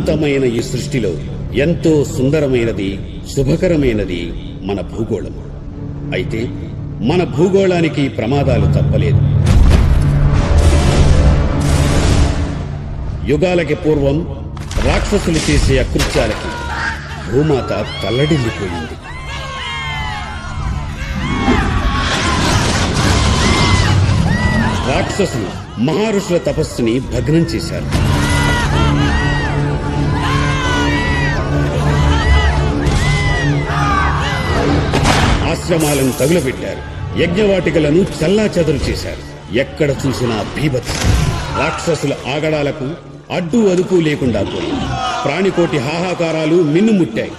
అనంతమైన ఈ సృష్టిలో ఎంతో సుందరమైనది, శుభకరమైనది మన భూగోళం. అయితే మన భూగోళానికి ప్రమాదాలు తప్పలేదు. యుగాలకి పూర్వం రాక్షసులు చేసే అకృత్యాలకి భూమాత తల్లడిల్లిపోయింది. రాక్షసులు మహర్షుల తపస్సుని భగ్నం చేశారు. ఆశ్రమాలను తగులబెట్టారు. యజ్ఞవాటికలను చెల్లాచెదరు చేశారు. ఎక్కడ చూసినా బీభత్సం. రాక్షసుల ఆగడాలకు అడ్డు అదుపు లేకుండా పోయింది. ప్రాణికోటి హాహాకారాలు మిన్నుముట్టాయి.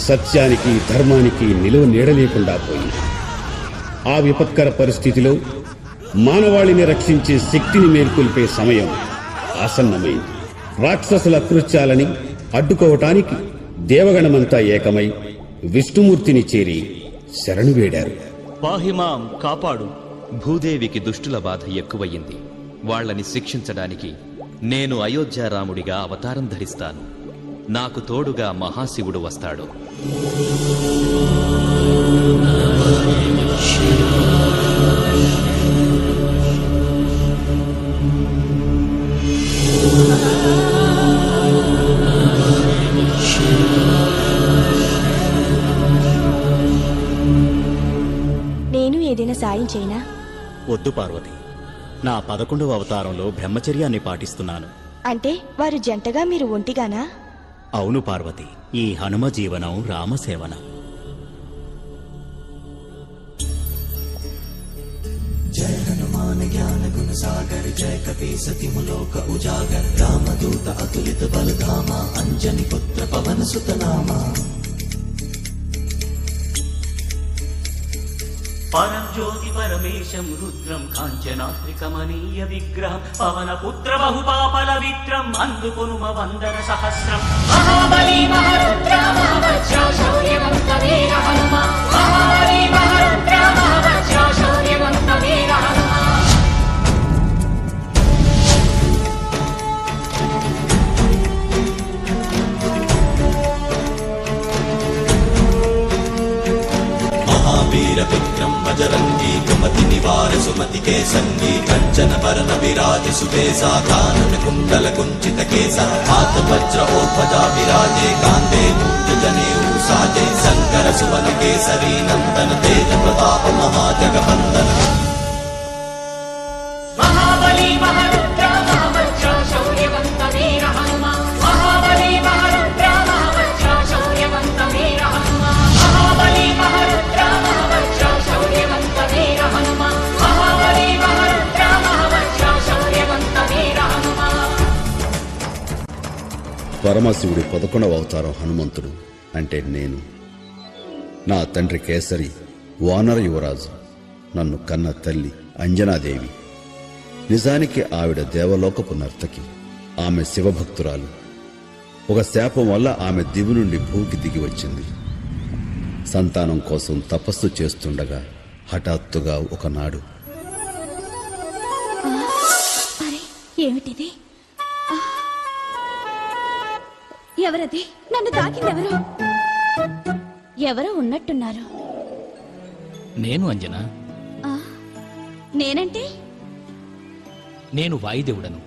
సత్యానికి, ధర్మానికి నిలువ నీడలేకుండా పోయింది. ఆ విపత్కర పరిస్థితిలో మానవాళిని రక్షించే శక్తిని మేల్కొల్పే సమయం ఆసన్నమైంది. రాక్షసుల అకృత్యాలని అడ్డుకోవటానికి దేవగణమంతా ఏకమై విష్ణుమూర్తిని చేరి శరణు వేడారు. పాహిమాం, కాపాడు. భూదేవికి దుష్టుల బాధ ఎక్కువయ్యింది. వాళ్లని శిక్షించడానికి నేను అయోధ్యారాముడిగా అవతారం ధరిస్తాను. నాకు తోడుగా మహాశివుడు వస్తాడు. నేను ఏదైనా సాయం చేయనా? వద్దు పార్వతి, నా 11వ అవతారంలో బ్రహ్మచర్యాన్ని పాటిస్తున్నాను. అంటే వారు జంటగా, మీరు ఒంటిగానా? అవును పార్వతి, ఈ హనుమ జీవనం రామసేవనం. జయ హనుమాన్ జ్ఞాన గుణ సాగర్, జయ కపీ సతిములోక ఉజాగర్, రామదూత అతులిత బలధామ, అంజని పుత్ర పవన సుత నామ. పరం జ్యోతి పరమేశం రుద్రం, కాంచనాత్రికమనీయ విగ్రహం, పవన పుత్ర బహుపాపల విత్రం, అందుకొనుమ వందన సహస్రం. మహాబలి మహారుద్ర మహావజ్ర శౌర్యవంత వీర హనుమ, మహాబలి మహారుద్ర మహావజ్ర శౌర్యవంత వీర హనుమ. महावीर विक्रम बजरंगी, कुमति निवार सुमति के संगी, कंचन बरन विराज सुबेसा, कानन कुंडल कुंचित केसा, हाथ वज्र और ध्वजा विराजे, कांधे मूंज जनेऊ साजे, शंकर सुवन केसरी नंदन, तेज प्रताप महाजगवंदन. महाबली महारुद्र महावज्र शौर्यवंत वीर हनुम, महाबली महारुद्र महावज्र शौर्यवंत वीर हनुम, महाबली महारुद्र महावज्र शौर्यवंत वीर हनुम, महाबली महारुद्र महावज्र शौर्यवंत वीर हनुम. పరమశివుడి 11వ అవతారం హనుమంతుడు అంటే నేను. నా తండ్రి కేసరి వానర యువరాజు, నన్ను కన్న తల్లి అంజనాదేవి. నిజానికి ఆవిడ దేవలోకపు నర్తకి. ఆమె శివభక్తురాలు. ఒక శాపం వల్ల ఆమె దివి నుండి భూకి దిగి వచ్చింది. సంతానం కోసం తపస్సు చేస్తుండగా హఠాత్తుగా ఒకనాడు ఏమిటిది? ఎవరది? నన్ను తాకిందెవరు? ఎవరో ఉన్నట్టున్నారు. నేను అంజనా. నేనంటే? నేను వాయుదేవుడను.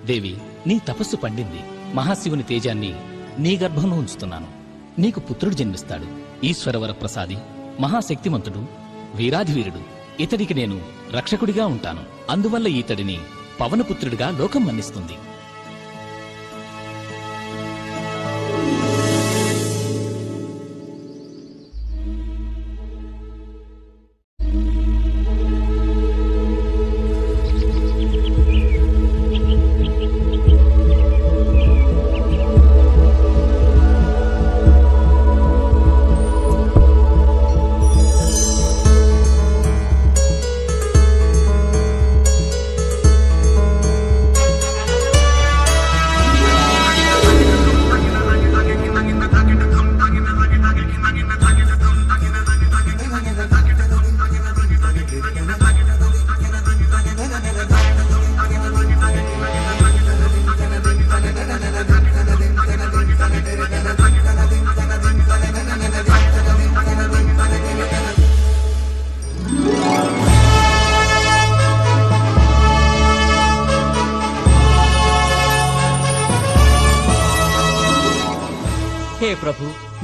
దేవి, నీ తపస్సు పండింది. మహాశివుని తేజాన్ని నీ గర్భంలో ఉంచుతున్నాను. నీకు పుత్రుడు జన్మిస్తాడు. ఈశ్వరవర ప్రసాది, మహాశక్తిమంతుడు, వీరాధివీరుడు. ఇతడికి నేను రక్షకుడిగా ఉంటాను. అందువల్ల ఈతడిని పవనపుత్రుడిగా లోకం మన్నిస్తుంది.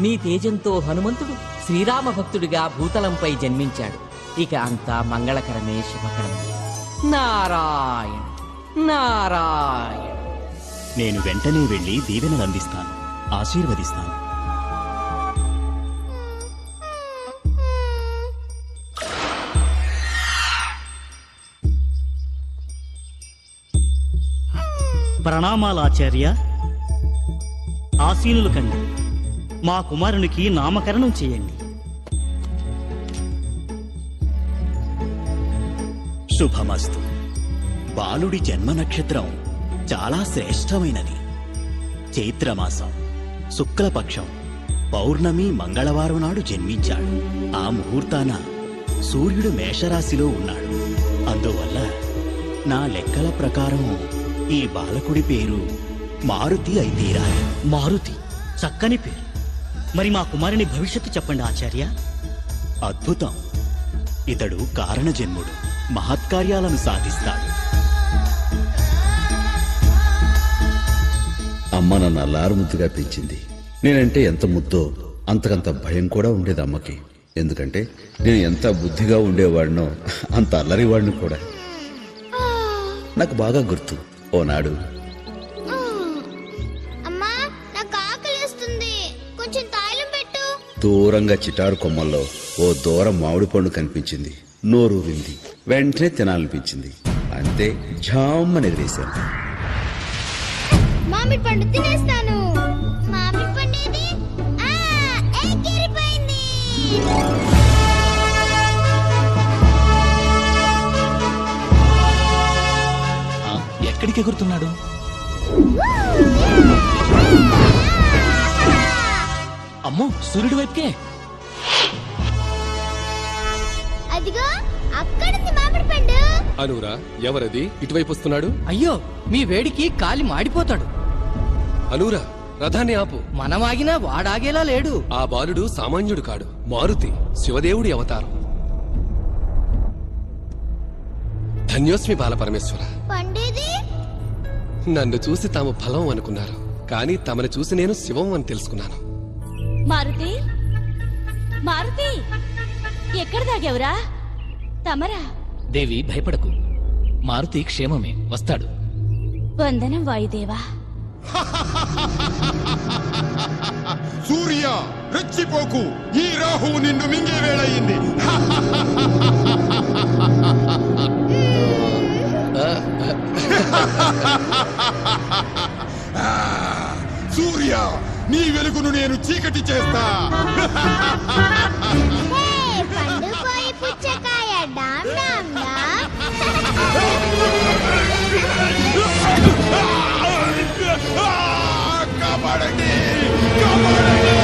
మీ తేజంతో హనుమంతుడు శ్రీరామ భక్తుడిగా భూతలంపై జన్మించాడు. ఇక అంతా మంగళకరమే, శుభకరమే. నారాయణ నారాయణ. నేను వెంటనే వెళ్లి దీవెనలు అందిస్తాను, ఆశీర్వదిస్తాను. ప్రణామాలు ఆచార్య. ఆశీనులు కండి. మా కుమారునికి నామకరణం చేయండి. శుభమస్తు. బాలుడి జన్మ నక్షత్రం చాలా శ్రేష్టమైనది. చైత్రమాసం శుక్లపక్షం పౌర్ణమి మంగళవారం నాడు జన్మించాడు. ఆ ముహూర్తాన సూర్యుడు మేషరాశిలో ఉన్నాడు. అందువల్ల నా లెక్కల ప్రకారం ఈ బాలకుడి పేరు మారుతి అయి తీరాలి. మారుతి చక్కని పేరు. మరి మా కుమారుని భవిష్యత్తు చెప్పండి ఆచార్య. అద్భుతం. ఇతడు కారణజన్ముడు, మహత్కార్యాలను సాధిస్తాడు. అమ్మ నన్ను అల్లారుముద్దుగా పెంచింది. నేనంటే ఎంత ముద్దో అంతకంత భయం కూడా ఉండేది అమ్మకి. ఎందుకంటే నేను ఎంత బుద్ధిగా ఉండేవాడినో అంత అల్లరివాడిని కూడా. నాకు బాగా గుర్తు, ఓనాడు అమ్మా నాకు ఆకలిస్తుంది, కొంచెం తాయిలం పెట్టు. దూరంగా చిటారు కొమ్మల్లో ఓ దూరం మామిడి పండు కనిపించింది. నోరూరింది. వెంటనే తినాలనిపించింది. అంతే, ఝామ్మని ఎగిరేశాను. మామిడి పండు తినేస్తాను. మామిడి పండు ఏది? ఎగిరిపోయింది. ఎక్కడికి ఎగురుతున్నాడు? అమ్మో, సూర్యుడి వైపుకే. అదిగో అక్కడుంది మామిడి పండు. అనురా, ఎవరది ఇటువైపు వస్తున్నాడు? అయ్యో, మీ వేడికి కాలి మాడిపోతాడు. అనురా, రథాన్ని ఆపు. మనమాగినా వాడాగేలా లేడు. ఆ బాలుడు సామాన్యుడు కాడు, మారుతి, శివదేవుడి అవతారం. ధన్యోస్మి బాలపరమేశ్వర. పండేది? నన్ను చూసి తాము ఫలం అనుకున్నారు, కానీ తమను చూసి నేను శివం అని తెలుసుకున్నాను. మారుతి, మారుతి, ఎక్కడ దాగావురా? తమరా? దేవి, భయపడకు. మారుతి క్షేమమే, వస్తాడు. వందనం వాయుదేవా. సూర్య, రెచ్చిపోకు. ఈ రాహువు నిన్ను మింగే వేళయింది. సూర్య, నీ వెలుగును నేను చీకటి చేస్తా. పండు పోయి పుచ్చకాయ డామ్ డామ్ డామ్. కాపాడండి, కాపాడండి.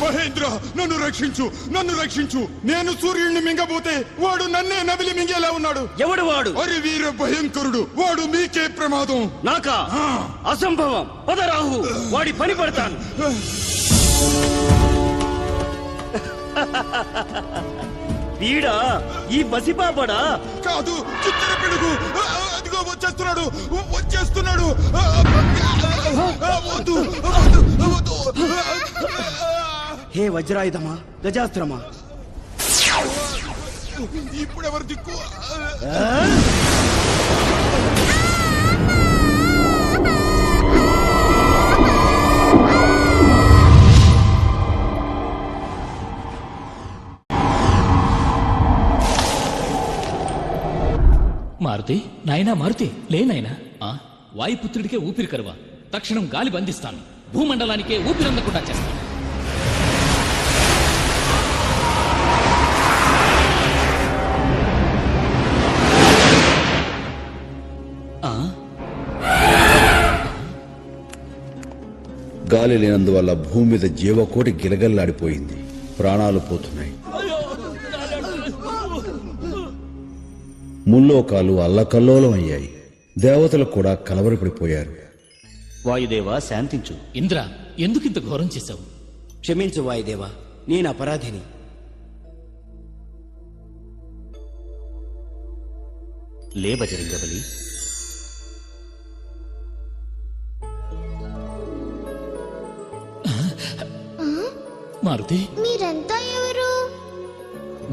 మహేంద్ర, నన్ను రక్షించు, నన్ను రక్షించు. నేను సూర్యుడిని మింగబోతే వాడు నన్నే నవిలి మింగేలా ఉన్నాడు. ఎవడు వాడు? అరి వీర భయంకరుడు. వాడు మీకే ప్రమాదం. నాకా? అసంభవం. పదరాహు, వాడి పని పడతాను. వీడా? ఈ బసిపాపడా? కాదు, చిత్తర పిడుగు. అదిగో వచ్చేస్తున్నాడు, వచ్చేస్తున్నాడు. వద్దు, వద్దు, వద్దు. హే వజ్రాయుధమా, గజాస్త్రమా, ఇప్పుడెవరు దిక్కు? మారుతి, నాయనా మారుతి, లే నాయనా. వాయుపుత్రుడికే ఊపిరి కరువా? తక్షణం గాలి బంధిస్తాను. భూమండలానికే ఊపిరందకుండా చేస్తాను. గాలి లేనందువల్ల భూమి మీద జీవకోటి గిలగల్లాడిపోయింది. ప్రాణాలు పోతున్నాయి. ముల్లోకాలు అల్లకల్లోలం అయ్యాయి. దేవతలు కూడా కలవరపడిపోయారు. వాయుదేవా, శాంతించు. ఇంద్ర, ఎందుకింత ఘోరం చేశావు? క్షమించు వాయుదేవా, నేను అపరాధిని. లే బజరంగబలి. మారుతి, మీరంతా ఎవరు?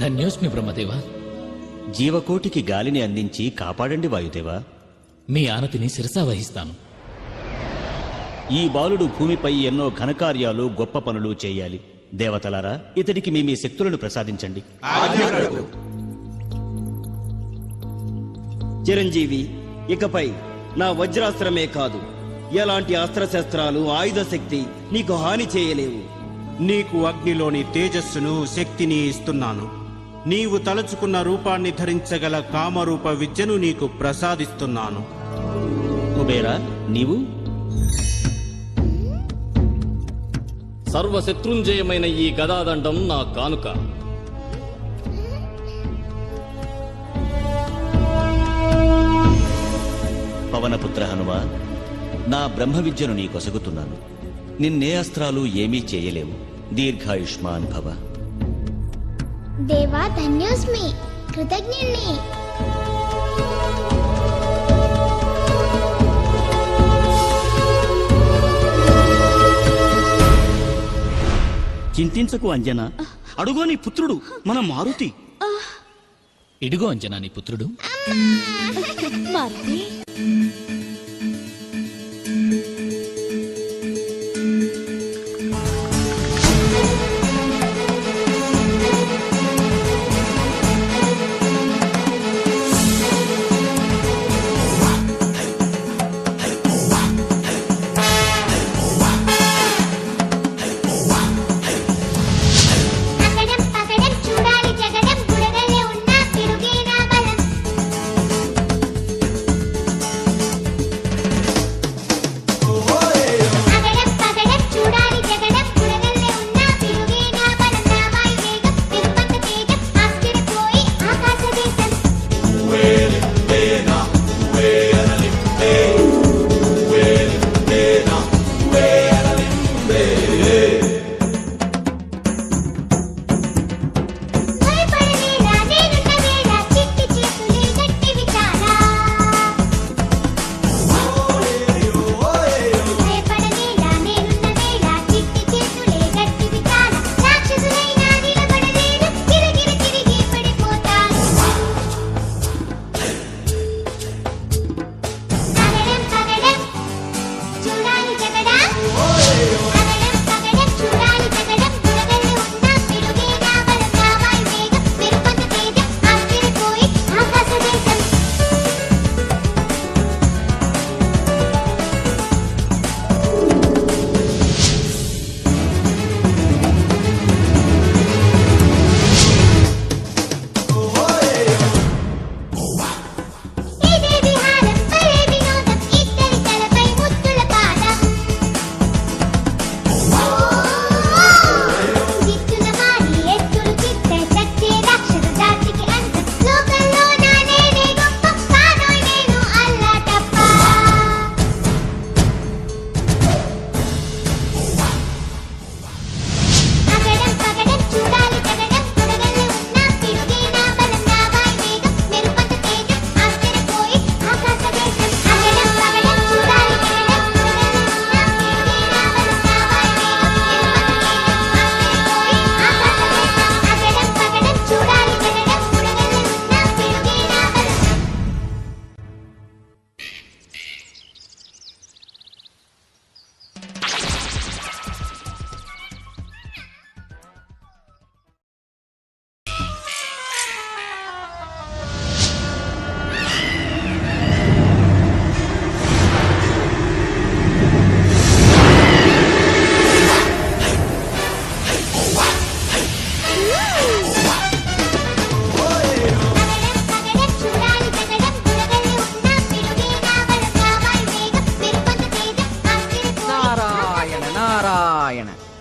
ధన్యోస్మి బ్రహ్మదేవా. జీవకోటికి గాలిని అందించి కాపాడండి వాయుదేవా. మీ ఆనతిని శిరసా వహిస్తాను. ఈ బాలుడు భూమిపై ఎన్నో ఘనకార్యాలు గొప్ప పనులు చేయాలి. దేవతలారా, ఇతడికి మీ శక్తులను ప్రసాదించండి. చిరంజీవి, ఇకపై నా వజ్రాస్త్రమే కాదు, ఎలాంటి అస్త్రశస్త్రాలు ఆయుధ శక్తి నీకు హాని చేయలేవు. నీకు అగ్నిలోని తేజస్సును శక్తిని ఇస్తున్నాను. నీవు తలుచుకున్న రూపాన్ని ధరించగల కామరూప విద్యను నీకు ప్రసాదిస్తున్నాను. కుబేరా, నీవు? సర్వశత్రుంజయమైన ఈ గదాదండం నా కానుక. పవనపుత్ర హనుమ, నా బ్రహ్మ విద్యను నీ కొసగుతున్నాను. నిన్నే అస్త్రాలు ఏమీ చేయలేవు. దీర్ఘాయుష్మాన్ భవ. దేవా, ధన్యోస్మి, కృతజ్ఞుణ్ణి. చింతించకు అంజనా, అడుగో నీ పుత్రుడు మన మారుతి. ఇడుగో అంజనా నీ పుత్రుడు. మారుతి,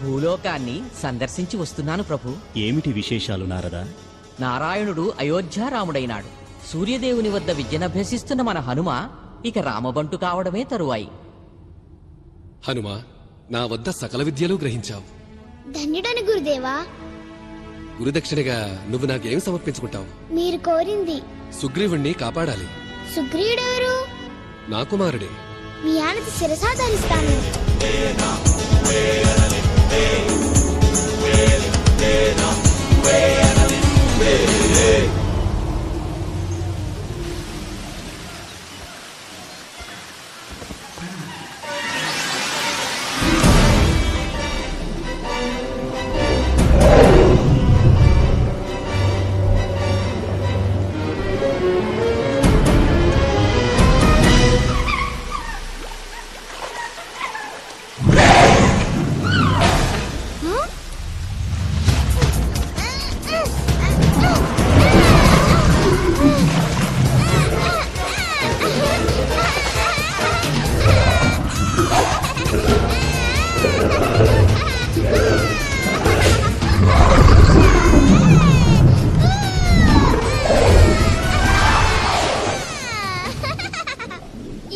భూలోకాన్ని సందర్శించి వస్తున్నాను ప్రభు. ఏమిటి విశేషాలు నారదా? నారాయణుడు అయోధ్యారాముడైనాడు. సూర్యదేవుని వద్ద విద్యనభ్యసిస్తున్న మన హనుమ ఇక రామబంటు కావడమే తరువాయి. హనుమ, నా వద్ద సకల విద్యలు గ్రహించావు. ధన్యుడని గురుదేవా. గురుదక్షిణగా నువ్వు నాకేం సమర్పించుకుంటావు? మీరు కోరింది. సుగ్రీవుణ్ణి కాపాడాలి. సుగ్రీవుడెవరు? నా కుమారుడే. మీ ఆనతి శిరసాధరిస్తాను. నువ్వేనా నువ్వే అనని నువ్వే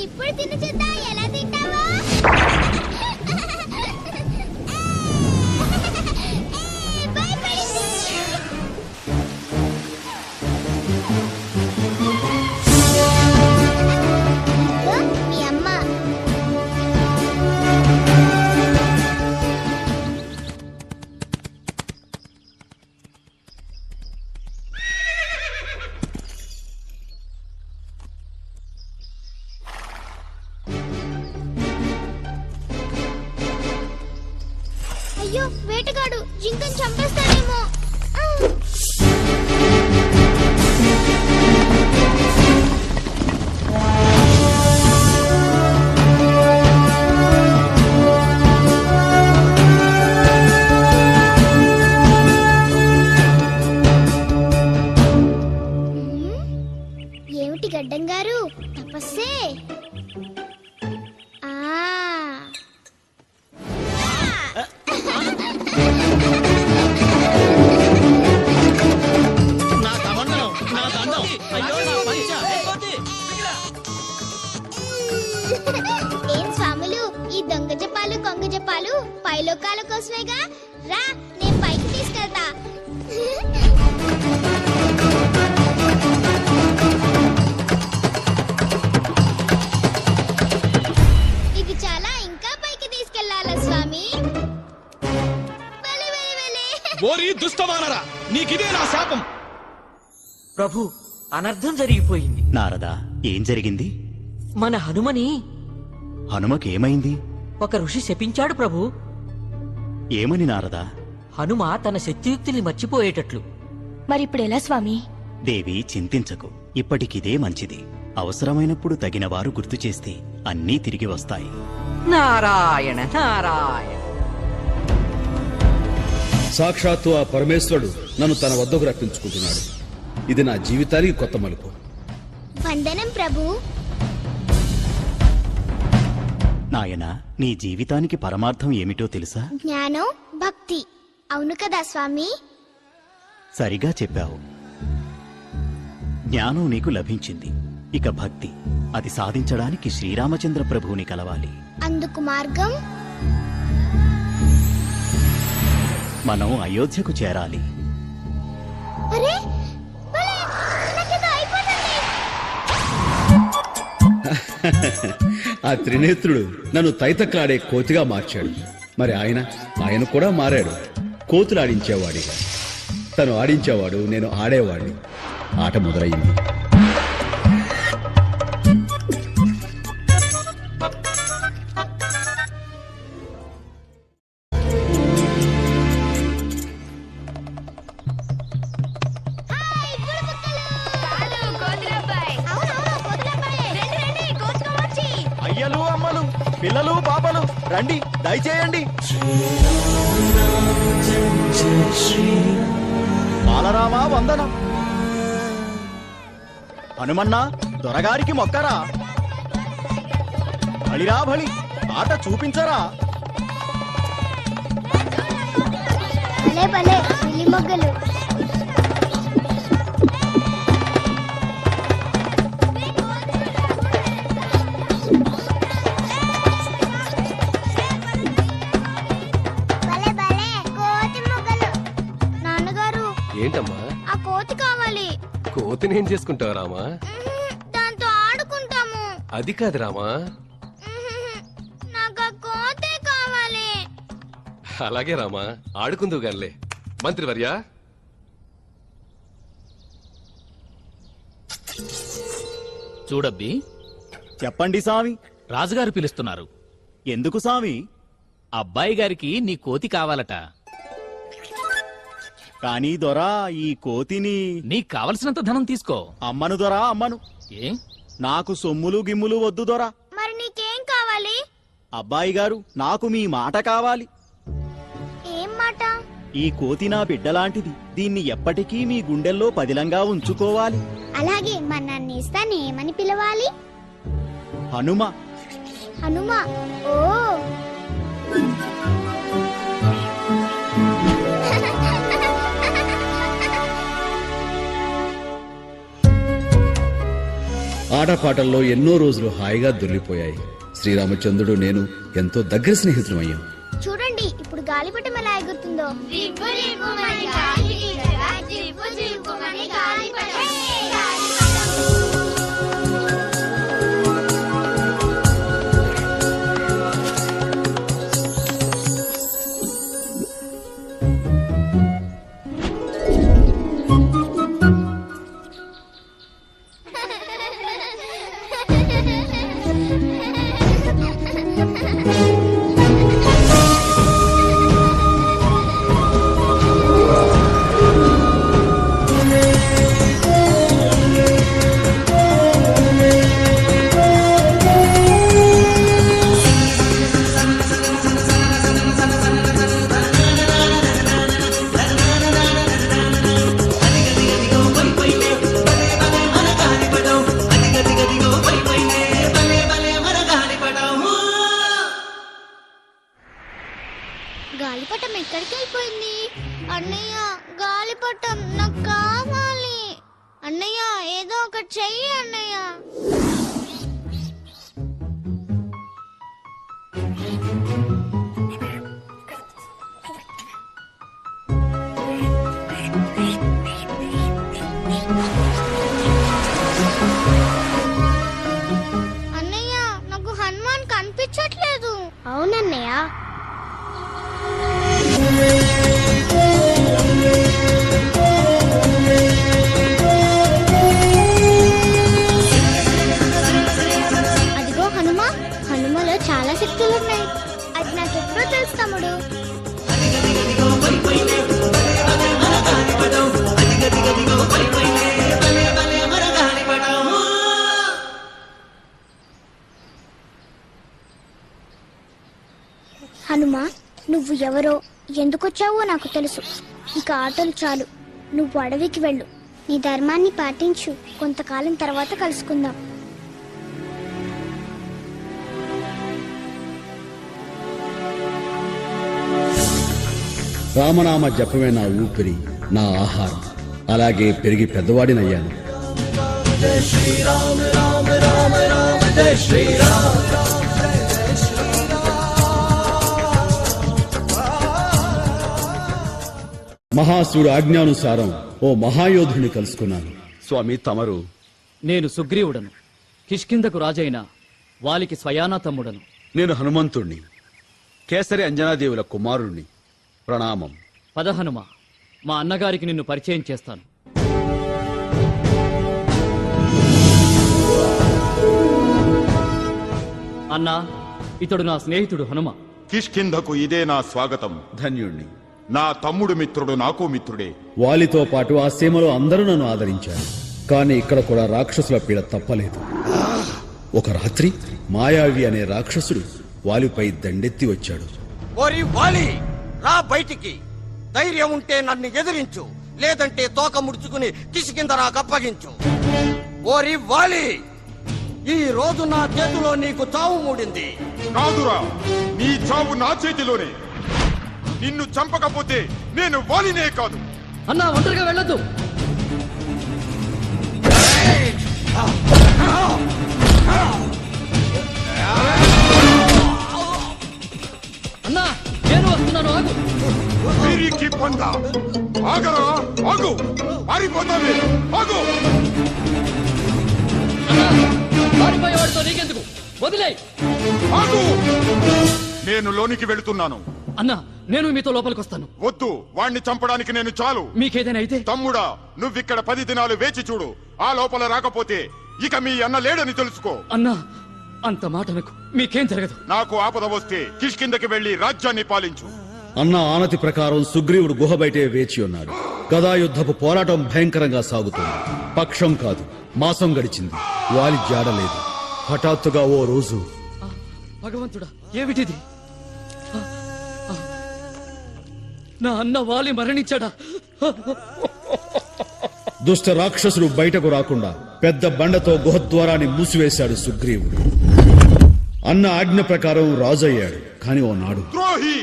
ఇప్పుడు తిని చూద్దాం ఎలా తింటావో. మీ అమ్మ అయ్యో వేటగాడు జింకను చంపేస్తాడేమో. ఏమిటి గడ్డం గారు తపస్సే? ఏం స్వాములు, ఈ దొంగ జపాలు కొంగ జపాలు పైలోకాల కోసమేగా. రా నేను పైకి తీసుకెళ్తా. ఇది చాలా ఇంకా పైకి తీసుకెళ్లాలా స్వామి? ఓరి దుష్టవానరా, నీకిదే నా శాపం. ప్రభు, అనర్థం జరిగిపోయింది. నారదా, ఏం జరిగింది? మన హనుమని హనుమకేమైంది? ఒక ఋషి శపించాడు ప్రభు. ఏమని నారదా? హనుమ తన శక్తియుక్తుల్ని మర్చిపోయేటట్లు. మరిప్పుడు ఎలా స్వామి? దేవి, చింతించకు. ఇప్పటికిదే మంచిది. అవసరమైనప్పుడు తగిన వారు గుర్తు చేస్తే అన్నీ తిరిగి వస్తాయి. నారాయణ నారాయణ. సాక్షాత్తు ఆ పరమేశ్వరుడు నన్ను తన వద్దకు రప్పించుకుంటున్నాడు. ఇది నా జీవితానికి కొత్త మలుపు. వందనం ప్రభు. నాయనా, నీ జీవితానికి పరమార్థం ఏమిటో తెలుసా? జ్ఞానం, భక్తి. అవును కదా స్వామి? సరిగా చెప్పావు. జ్ఞానం నీకు లభించింది. ఇక భక్తి, అది సాధించడానికి శ్రీరామచంద్ర ప్రభువుని కలవాలి. అందుకు మార్గం? మనం అయోధ్యకు చేరాలి. అరే భలే, నాకేదో అయిపోతుంది. ఆ త్రినేత్రుడు నన్ను తైతక్లాడే కోతిగా మార్చాడు. మరి ఆయన కూడా మారాడు. కోతులు ఆడించేవాడిగా. తను ఆడించేవాడు, నేను ఆడేవాడిని. ఆట మొదలయ్యింది. అయ్యలు అమ్మలు, పిల్లలు పాపలు, రండి దయచేయండి. బాలరామ వందనం. హనుమన్నా, దొరగారికి మొక్కరా. బలిరా బలి, ఆట చూపించరా. భలే భలే పిల్లి మొగ్గలు. ఏంటమ్మా? ఆ కోతి కావాలి. కోతిని ఏం చేసుకుంటావు రామా? దాంతో ఆడుకుంటాము. అది కాదు రామా. నాకు ఆ కోతే కావాలి. అలాగే రామా, ఆడుకుందు గానిలే. మంత్రివర్య, చూడబ్బి. చెప్పండి సామి. రాజుగారు పిలుస్తున్నారు. ఎందుకు సామి? అబ్బాయి గారికి నీ కోతి కావాలట. కానీ దొరా, ఈ కోతిని నీకు కావలసినంత ధనం తీసుకో. అమ్మను దొరా, అమ్మను. ఏ? నాకు సొమ్ములు గిమ్ములు వద్దు దొరా. మరి నీకేం కావాలి? అబ్బాయి గారు, నాకు మీ మాట కావాలి. ఏం మాట? ఈ కోతి నా బిడ్డలాంటిది. దీన్ని ఎప్పటికీ మీ గుండెల్లో పదిలంగా ఉంచుకోవాలి. అలాగే మన నన్ను ఇస్తాను. ఏమని పిలవాలి? హనుమ. హనుమ. ఓ ఆటపాటల్లో ఎన్నో రోజులు హాయిగా దొర్లిపోయాయి. శ్రీరామచంద్రుడు నేను ఎంతో దగ్గర స్నేహితులమయ్యాం. చూడండి, ఇప్పుడు గాలిపటం ఎలా ఎగురుతుందో. గాలిపటం ఎక్కడికి వెళ్ళిపోయింది? అన్నయ్య, గాలిపటం నాకు కావాలి. అన్నయ్య, ఏదో ఒకటి చెయ్యి అన్నయ్య. అన్నయ్య, నాకు హనుమాన్ కనిపించట్లేదు. అవునన్నయ్య. అదిగో హనుమ. హనుమలో చాలా శక్తులున్నాయి. అది నాకెప్పుడో తెలుసు తమ్ముడు. హనుమ, నువ్వు ఎవరో ఎందుకొచ్చావో నాకు తెలుసు. ఇక ఆటలు చాలు. నువ్వు అడవికి వెళ్ళు. నీ ధర్మాన్ని పాటించు. కొంతకాలం తర్వాత కలుసుకుందాం. రామనామ జపమే నా ఊపిరి, నా ఆహారం. అలాగే పెరిగి పెద్దవాడినయ్యాను. జై శ్రీరామ రామ రామ రామ జై శ్రీరామ. మహాశివుడు ఆజ్ఞానుసారం ఓ మహాయోధుని కలుసుకున్నాను. స్వామి, తమరు? నేను సుగ్రీవుడను, కిష్కిందకు రాజైన వాలికి స్వయానా తమ్ముడను. నేను హనుమంతుణ్ణి, కేసరి అంజనాదేవుల కుమారుణ్ణి. ప్రణామం. పద హనుమ, మా అన్నగారికి నిన్ను పరిచయం చేస్తాను. అన్నా, ఇతడు నా స్నేహితుడు హనుమ. కిష్కింధకు ఇదే నా స్వాగతం. ధన్యుణ్ణి. నా తమ్ముడు మిత్రుడు నాకు మిత్రుడే. వాలితో పాటు ఆ సీమలో అందరూ నన్ను ఆదరించారు. కానీ ఇక్కడ కూడా రాక్షసుల పీడ తప్పలేదు. ఒక రాత్రి మాయావి అనే రాక్షసుడు వాలిపై దండెత్తి వచ్చాడు. ఓరి వాలి, రా బయటికి. ధైర్యం ఉంటే నన్ను ఎదిరించు, లేదంటే తోక ముడుచుకుని కిష్కింధ నాకు అప్పగించు. ఓరి వాలి, ఈ రోజు నా చేతిలో నీకు చావు మూడింది. కాదురా, నీ చావు నా చేతిలోనే. నిన్ను చంపకపోతే నేను వాలినే కాదు. అన్నా, ఒంటరిగా వెళ్ళొద్దు. అన్నా, నేను వస్తున్నాను, ఆగు. వీరికి పొంద. ఆగరా, ఆగు. పారిపోతావే, ఆగు. పారిపోయేవాడితో నీకెందుకు? వదిలే. ఆగు. నేను లోనికి వెళుతున్నాను. అన్నా, నేను మీతో లోపలికి వస్తాను. వద్దు, వాణ్ణి చంపడానికి నేను చాలు. మీకేదైనా అయితే? తమ్ముడా, నువ్విక్కడ 10 దినాలు వేచి చూడు. ఆ లోపల రాకపోతే ఇక మీ అన్న లేడని తెలుసుకో. అన్నా, అంత మాట నాకు. మీకేం జరగదు. నాకు ఆపద వస్తే కిష్కిందకి వెళ్లి రాజ్యాన్ని పాలించు. అన్న ఆనతి ప్రకారం సుగ్రీవుడు గుహ బయటే వేచి ఉన్నాడు. గదాయుద్ధపు పోరాటం భయంకరంగా సాగుతుంది. పక్షం కాదు, మాసం గడిచింది. వాలి జాడలేదు. హఠాత్తుగా ఓ రోజు, భగవంతుడా, ఏమిటిది? నా అన్న వాలి మరణించాడా? దుష్ట రాక్షసుడు బయటకు రాకుండా పెద్ద బండతో గుహద్వారాన్ని మూసివేశాడు సుగ్రీవుడు. అన్న ఆజ్ఞ ప్రకారం రాజయ్యాడు. కాని ఓ నాడు, ద్రోహి!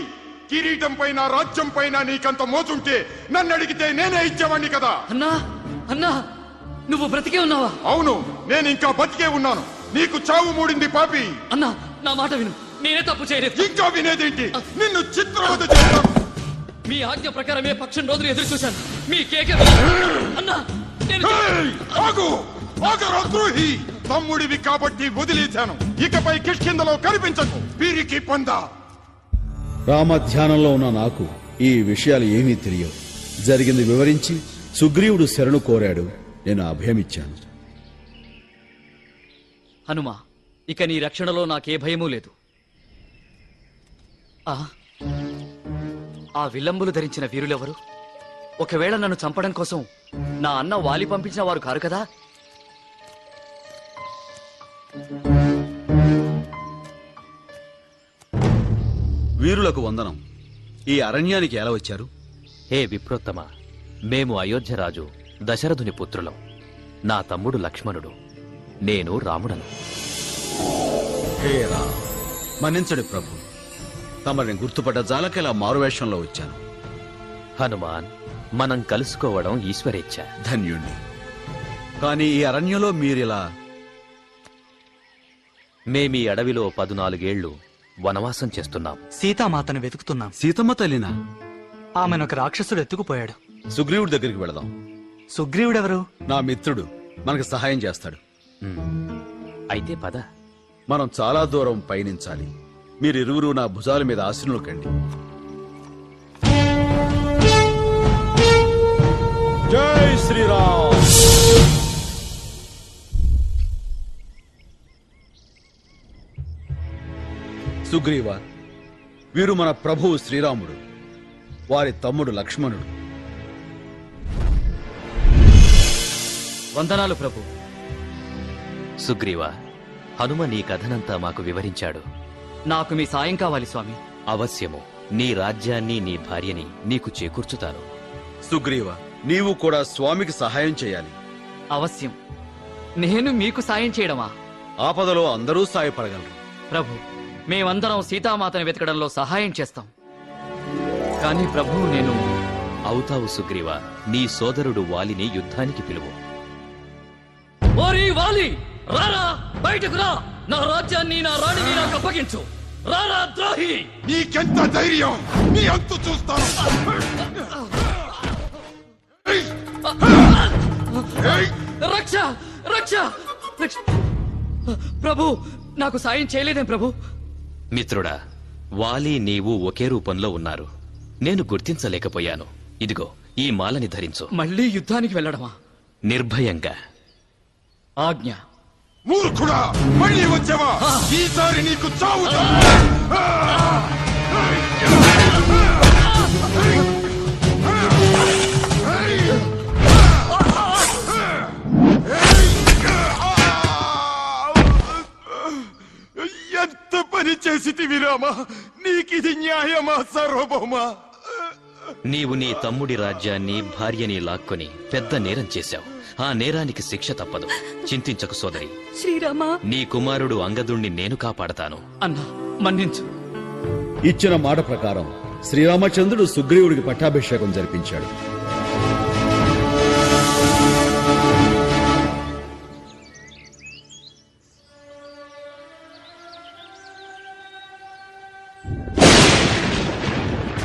కిరీటం పైన రాజ్యం పైన నీకంత మోచుంటే నన్ను అడిగితే నేనే ఇచ్చేవాణ్ణి కదా. అన్నా, అన్నా, నువ్వు బ్రతికే ఉన్నావా? అవును, నేను ఇంకా బతికే ఉన్నాను. నీకు చావు మూడింది పాపి. అన్నా, నా మాట విను. నేనే తప్పు చేయలేదు. ఇంకా వినేదేంటి? నిన్ను చిత్రవద చేస్తాను. మీ ఆజ్ఞ ప్రకారమే పక్షం రోజులు ఎదురు చూశాను. మీ కేకే అన్నా, నేను ఆగు! ఆగరా ద్రోహి! తమ్ముడివి కాబట్టి వదిలేశాను. ఇకపై కిష్కిందలో కనిపించకు. వీరికి పొంద. రామ ధ్యానంలో ఉన్న నాకు ఈ విషయాలు ఏమీ తెలియవు. జరిగింది వివరించి సుగ్రీవుడు శరణు కోరాడు. నేను అభయమిచ్చాను. హనుమా, ఇక నీ రక్షణలో నాకే భయమూ లేదు. ఆ విల్లంబులు ధరించిన వీరులెవరు? ఒకవేళ నన్ను చంపడం కోసం నా అన్న వాలి పంపించిన వారు కారు కదా? వీరులకు వందనం. ఈ అరణ్యానికి ఎలా వచ్చారు? హే విప్రోత్తమ, మేము అయోధ్యరాజు దశరథుని పుత్రులం. నా తమ్ముడు లక్ష్మణుడు, నేను రాముడను. హే రా, మన్నించండి ప్రభు. తమరిని గుర్తుపడ్డ జాలకెలా మారువేషంలో వచ్చాను. హనుమాన్, మనం కలుసుకోవడం ఈశ్వరేచ్ఛ. ధన్యుణ్ణి. కానీ ఈ అరణ్యంలో మీరిలా? మేమీ అడవిలో 14 ఏళ్లు వనవాసం చేస్తున్నాం. సీతామాతను వెతుకుతున్నాం. సీతమ్మ తల్లినా? ఆమెనొక రాక్షసుడు ఎత్తుకుపోయాడు. సుగ్రీవుడి దగ్గరికి వెళదాం. సుగ్రీవుడెవరు? నా మిత్రుడు. మనకు సహాయం చేస్తాడు. అయితే పద. మనం చాలా దూరం పయనించాలి. మీరిరువురు నా భుజాల మీద ఆశీనులు కండి. జై శ్రీరామ్. సుగ్రీవ, వీరు మన ప్రభువు శ్రీరాముడు, వారి తమ్ముడు లక్ష్మణుడు. వందనాలు ప్రభు. సుగ్రీవ, హనుమ నీ కథనంతా మాకు వివరించాడు. నాకు మీ సాయం కావాలి స్వామి. అవశ్యము. నీ రాజ్యాన్ని, నీ భార్యని నీకు చేకూర్చుతాను. సుగ్రీవ, నీవు కూడా స్వామికి సహాయం చేయాలి. అవశ్యం. నేను మీకు సాయం చేయడమా? ఆపదలో అందరూ సాయపడగలరు. ప్రభు, మేమందరం సీతామాతను వెతకడంలో సహాయం చేస్తాం. కానీ ప్రభు, నేను... అవుతావు సుగ్రీవ. నీ సోదరుడు వాలిని యుద్ధానికి పిలువు. ఓరి వాలి, రారా, బయటకు రా. నా రాజ్యాన్ని, నా రాణిని నాకు అప్పగించు. రారా ద్రోహి! నీకెంత ధైర్యం! నీ అంతు చూస్తాను. రక్ష, రక్ష, రక్ష! ప్రభు, నాకు సాయం చేయలేదేం ప్రభు? మిత్రుడా, వాలి నీవు ఒకే రూపంలో ఉన్నారు. నేను గుర్తించలేకపోయాను. ఇదిగో ఈ మాలని ధరించు. మళ్ళీ యుద్ధానికి వెళ్ళడమా? నిర్భయంగా. ఆజ్ఞ. మూర్ఖుడా, మళ్ళీ వచ్చావా? ఈసారి నీకు చావు. ఎంత పని చేసితివి రామా? నీకిది న్యాయమా సార్వభౌమా? నీవు నీ తమ్ముడి రాజ్యాన్ని, భార్యని లాక్కొని పెద్ద నేరం చేశావు. ఆ నేరానికి శిక్ష తప్పదు. చింతించకు సోదరి. శ్రీరామా, నీ కుమారుడు అంగదుణ్ణి నేను కాపాడతాను. అన్నా, మన్నించు. ఇచ్చిన మాట ప్రకారం శ్రీరామచంద్రుడు సుగ్రీవుడికి పట్టాభిషేకం జరిపించాడు.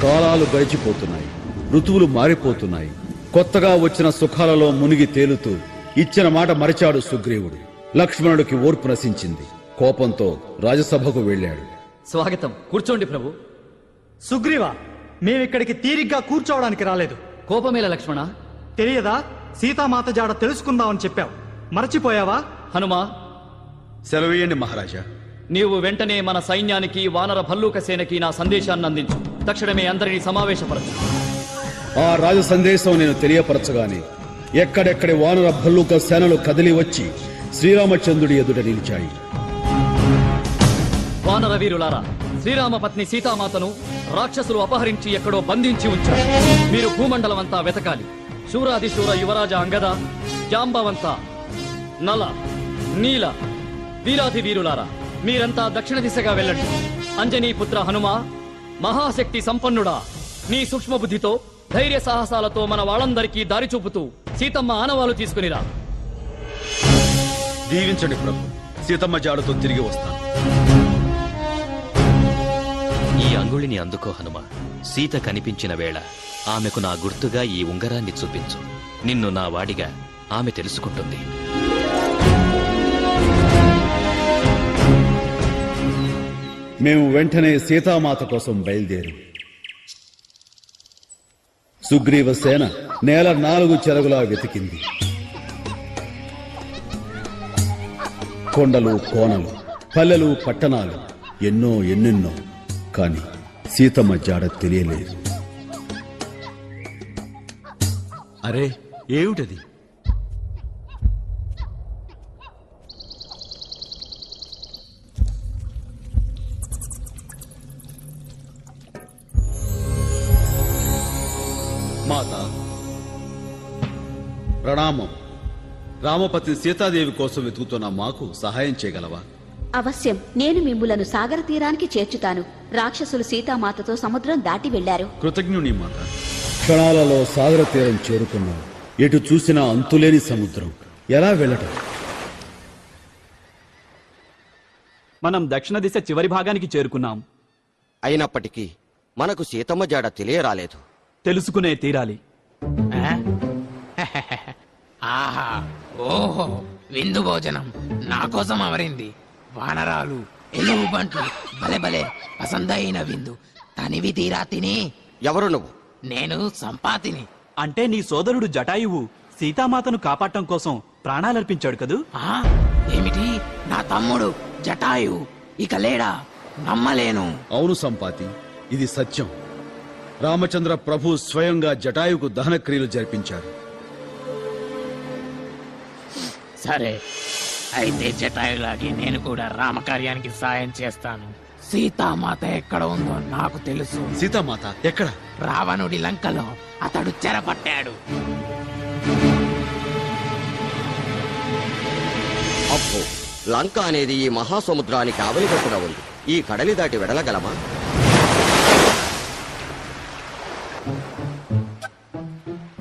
కాలాలు గడిచిపోతున్నాయి. ఋతువులు మారిపోతున్నాయి. కొత్తగా వచ్చిన సుఖాలలో మునిగి తేలుతూ ఇచ్చిన మాట మరిచాడు సుగ్రీవుడు. లక్ష్మణుడికి ఓర్పు నశించింది. కోపంతో రాజసభకు వెళ్ళాడు. స్వాగతం. కూర్చోండి ప్రభు. సుగ్రీవ, మేమిక్కడికి తీరిగ్గా కూర్చోవడానికి రాలేదు. కోపమేల లక్ష్మణ? తెలియదా? సీతామాత జాడ తెలుసుకుందామని చెప్పావు, మరచిపోయావా? హనుమా, సెలవేయండి మహారాజా. నీవు వెంటనే మన సైన్యానికి, వానర భల్లూక సేనకి నా సందేశాన్ని అందించు. తక్షణమే అందరినీ సమావేశపరచు. ఆ రాజ సందేశం నేను తెలియపరచగానే ఎక్కడెక్కడి వానర భల్లూక సేనలు కదిలి వచ్చి శ్రీరామచంద్రుడి ఎదుట నిలిచాయి. వానర వీరులారా, శ్రీరామ పత్ని సీతామాతను రాక్షసులు అపహరించి ఎక్కడో బంధించి ఉంచారు. మీరు భూమండలం అంతా వెతకాలి. శూరాదిశూర యువరాజ అంగద, జాంబవంత, నల, నీల, వీరాధి వీరులారా, మీరంతా దక్షిణ దిశగా వెళ్ళండి. అంజనీపుత్ర హనుమ, మహాశక్తి సంపన్నుడా, నీ సూక్ష్మ బుద్ధితో, ధైర్య సాహసాలతో మన వాళ్ళందరికీ దారి చూపుతూ సీతమ్మ ఆనవాలు తీసుకునిరా. దీవించండి ప్రభు. సీతమ్మ జాడతో తిరిగి వస్తాను. ఈ అంగుళిని అందుకో హనుమ. సీత కనిపించిన వేళ ఆమెకు నా గుర్తుగా ఈ ఉంగరాన్ని చూపించు. నిన్ను నా వాడిగా ఆమె తెలుసుకుంటుంది. మేము వెంటనే సీతామాత కోసం బయలుదేరు. సుగ్రీవ సేన నేల 4 చెరగులా వెతికింది. కొండలు, కోనలు, పల్లెలు, పట్టణాలు, ఎన్నెన్నో. కాని సీతమ్మ జాడ తెలియలేదు. అరే, ఏమిటది? మాత ప్రణామం. రామపతి సీతాదేవి కోసం వెతుకుతున్న మాకు సహాయం చేయగలవా? అవశ్యం. నేను మిమ్ములను సాగర తీరానికి చేర్చుతాను. రాక్షసులు సీతామాతతో సముద్రం దాటి వెళ్లారు. కృతజ్ఞుని మాత. క్షణాలలో సాగర తీరం చేరుకున్నాం. ఎటు చూసినా అంతులేని సముద్రం. ఎలా వెళ్ళటం? మనం దక్షిణ దిశ చివరి భాగానికి చేరుకున్నాం. అయినప్పటికీ మనకు సీతమ్మ జాడ తెలియరాలేదు. తెలుసుకునే తీరాలి. ఆహా, ఓహో, విందు భోజనం నా కోసం అమరింది. వానరాలు, ఎలుగుబంట్లు, భలే భలే పసందైన విందు. తనివి తీరా తిని. ఎవరు నువ్వు? నేను సంపాతిని. అంటే నీ సోదరుడు జటాయువు సీతామాతను కాపాడటం కోసం ప్రాణాలర్పించాడు కదూ? ఏమిటి? నా తమ్ముడు జటాయు ఇక లేడా? నమ్మలేను. అవును సంపాతి, ఇది సత్యం. రామచంద్ర ప్రభు స్వయంగా జటాయుకు దహన క్రియలు జరిపించారు. సరే, అయితే జటాయులాగే నేను కూడా రామకార్యానికి సాయం చేస్తాను. సీతామాత ఎక్కడ ఉందో నాకు తెలుసు. సీతామాత ఎక్కడ? రావణుడి లంకలో అతడు చెరపట్టాడు. అబ్బో, లంక అనేది ఈ మహాసముద్రానికి ఆవలిగట్టున ఉంది. ఈ కడలి దాటి వెడలగలమా?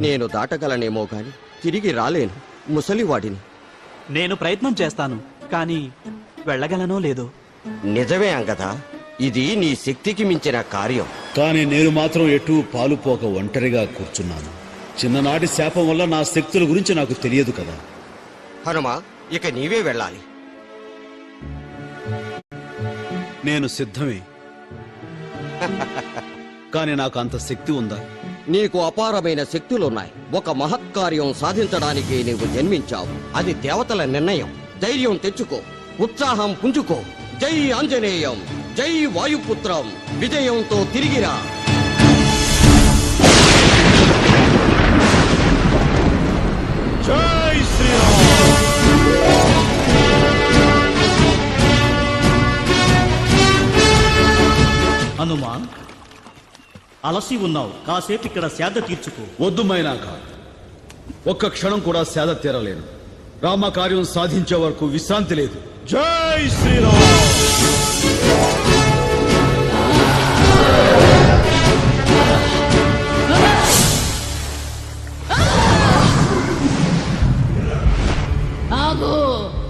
నేను దాటగలనేమో గాని తిరిగి రాలేను. ముసలివాడిని. నేను ప్రయత్నం చేస్తాను, కానీ వెళ్ళగలనో లేదో. నిజమే అంగదా, ఇది నీ శక్తికి మించిన కార్యం. కానీ నేను మాత్రం ఎటూ పాలుపోక ఒంటరిగా కూర్చున్నాను. చిన్ననాటి శాపం వల్ల నా శక్తుల గురించి నాకు తెలియదు కదా. హనుమ, ఇక నీవే వెళ్ళాలి. నేను సిద్ధమే. కానీ నాకు అంత శక్తి ఉందా? నీకు అపారమైన శక్తులున్నాయి. ఒక మహత్కార్యం సాధించడానికి నీవు జన్మించావు. అది దేవతల నిర్ణయం. ధైర్యం తెచ్చుకో, ఉత్సాహం పుంజుకో. జై ఆంజనేయం, జై వాయుపుత్రం. విజయంతో తిరిగిరా. జై శ్రీరామ్. హనుమా, అలసి ఉన్నావు, కాసేపు ఇక్కడ సేద తీర్చుకో. వద్దు మైనాక, ఒక్క క్షణం కూడా సేద తీరలేను. రామకార్యం సాధించే వరకు విశ్రాంతి లేదు. జై శ్రీరామ్. ఆగు,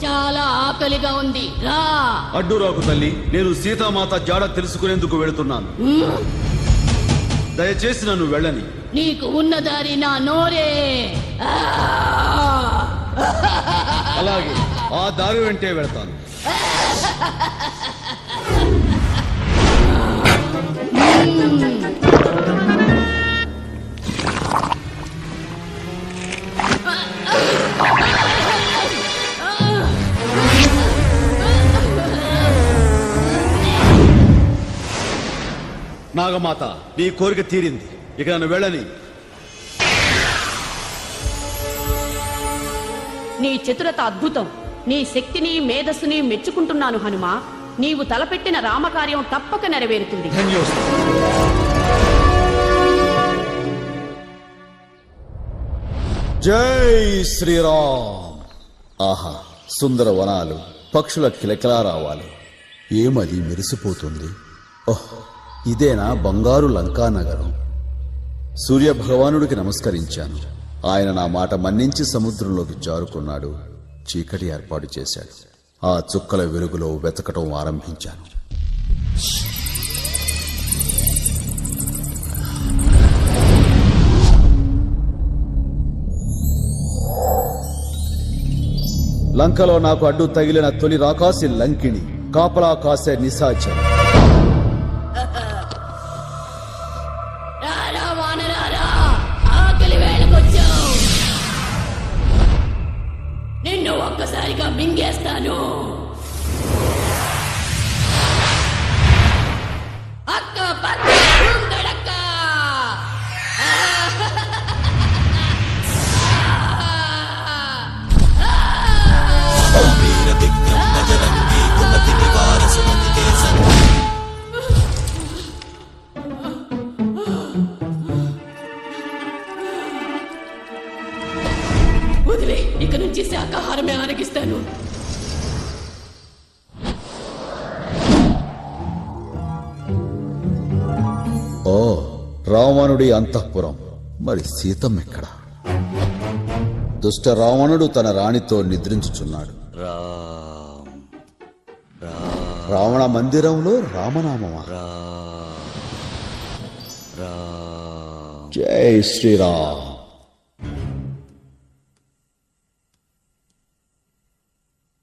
చాలా ఆకలిగా ఉంది, రా. అడ్డురాకు తల్లి, నేను సీతామాత జాడ తెలుసుకునేందుకు వెళుతున్నాను. దయచేసి నన్ను వెళ్ళని. నీకు ఉన్న దారి నా నోరే. అలాగే, ఆ దారి వెంటే వెళతాను. నాగమాత, నీ కోరిక తీరింది. ఇక నన్ను వెళ్ళని. నీ చతురత అద్భుతం. నీ శక్తిని మేధస్సుని మెచ్చుకుంటున్నాను హనుమా. నీవు తలపెట్టిన రామకార్యం తప్పక నెరవేరుతుంది. జై శ్రీరామ్. ఆహా, సుందర వనాలు, పక్షుల కిలకిలారావాలు. ఏమది మెరిసిపోతుంది. ఓహ్, ఇదేనా బంగారు లంకా నగరం? సూర్య భగవానుడికి నమస్కరించాను. ఆయన నా మాట మన్నించి సముద్రంలోకి జారుకున్నాడు. చీకటి ఏర్పాటు చేశాడు. ఆ చుక్కల వెలుగులో వెతకటం ఆరంభించాను. లంకలో నాకు అడ్డు తగిలిన తొలి రాకాసి లంకిణి, కాపలా కాసే నిశాచరి. ఆకలి వేళకొచ్చావు. నిన్ను ఒక్కసారిగా మింగేస్తాను. అక్క పక్క ఉండడక్క. వీర విక్రమ బజరంగి కుమతి నివార సుమతి కేసరి. వదిలే, ఇక నుంచి శాకాహారమే ఆరగిస్తాను. ఓ, రావణుడి అంతఃపురం. మరి సీతమ్మెక్కడ? దుష్ట రావణుడు తన రాణితో నిద్రించుచున్నాడు. రావణ మందిరంలో రామనామమా? జై శ్రీరామ్.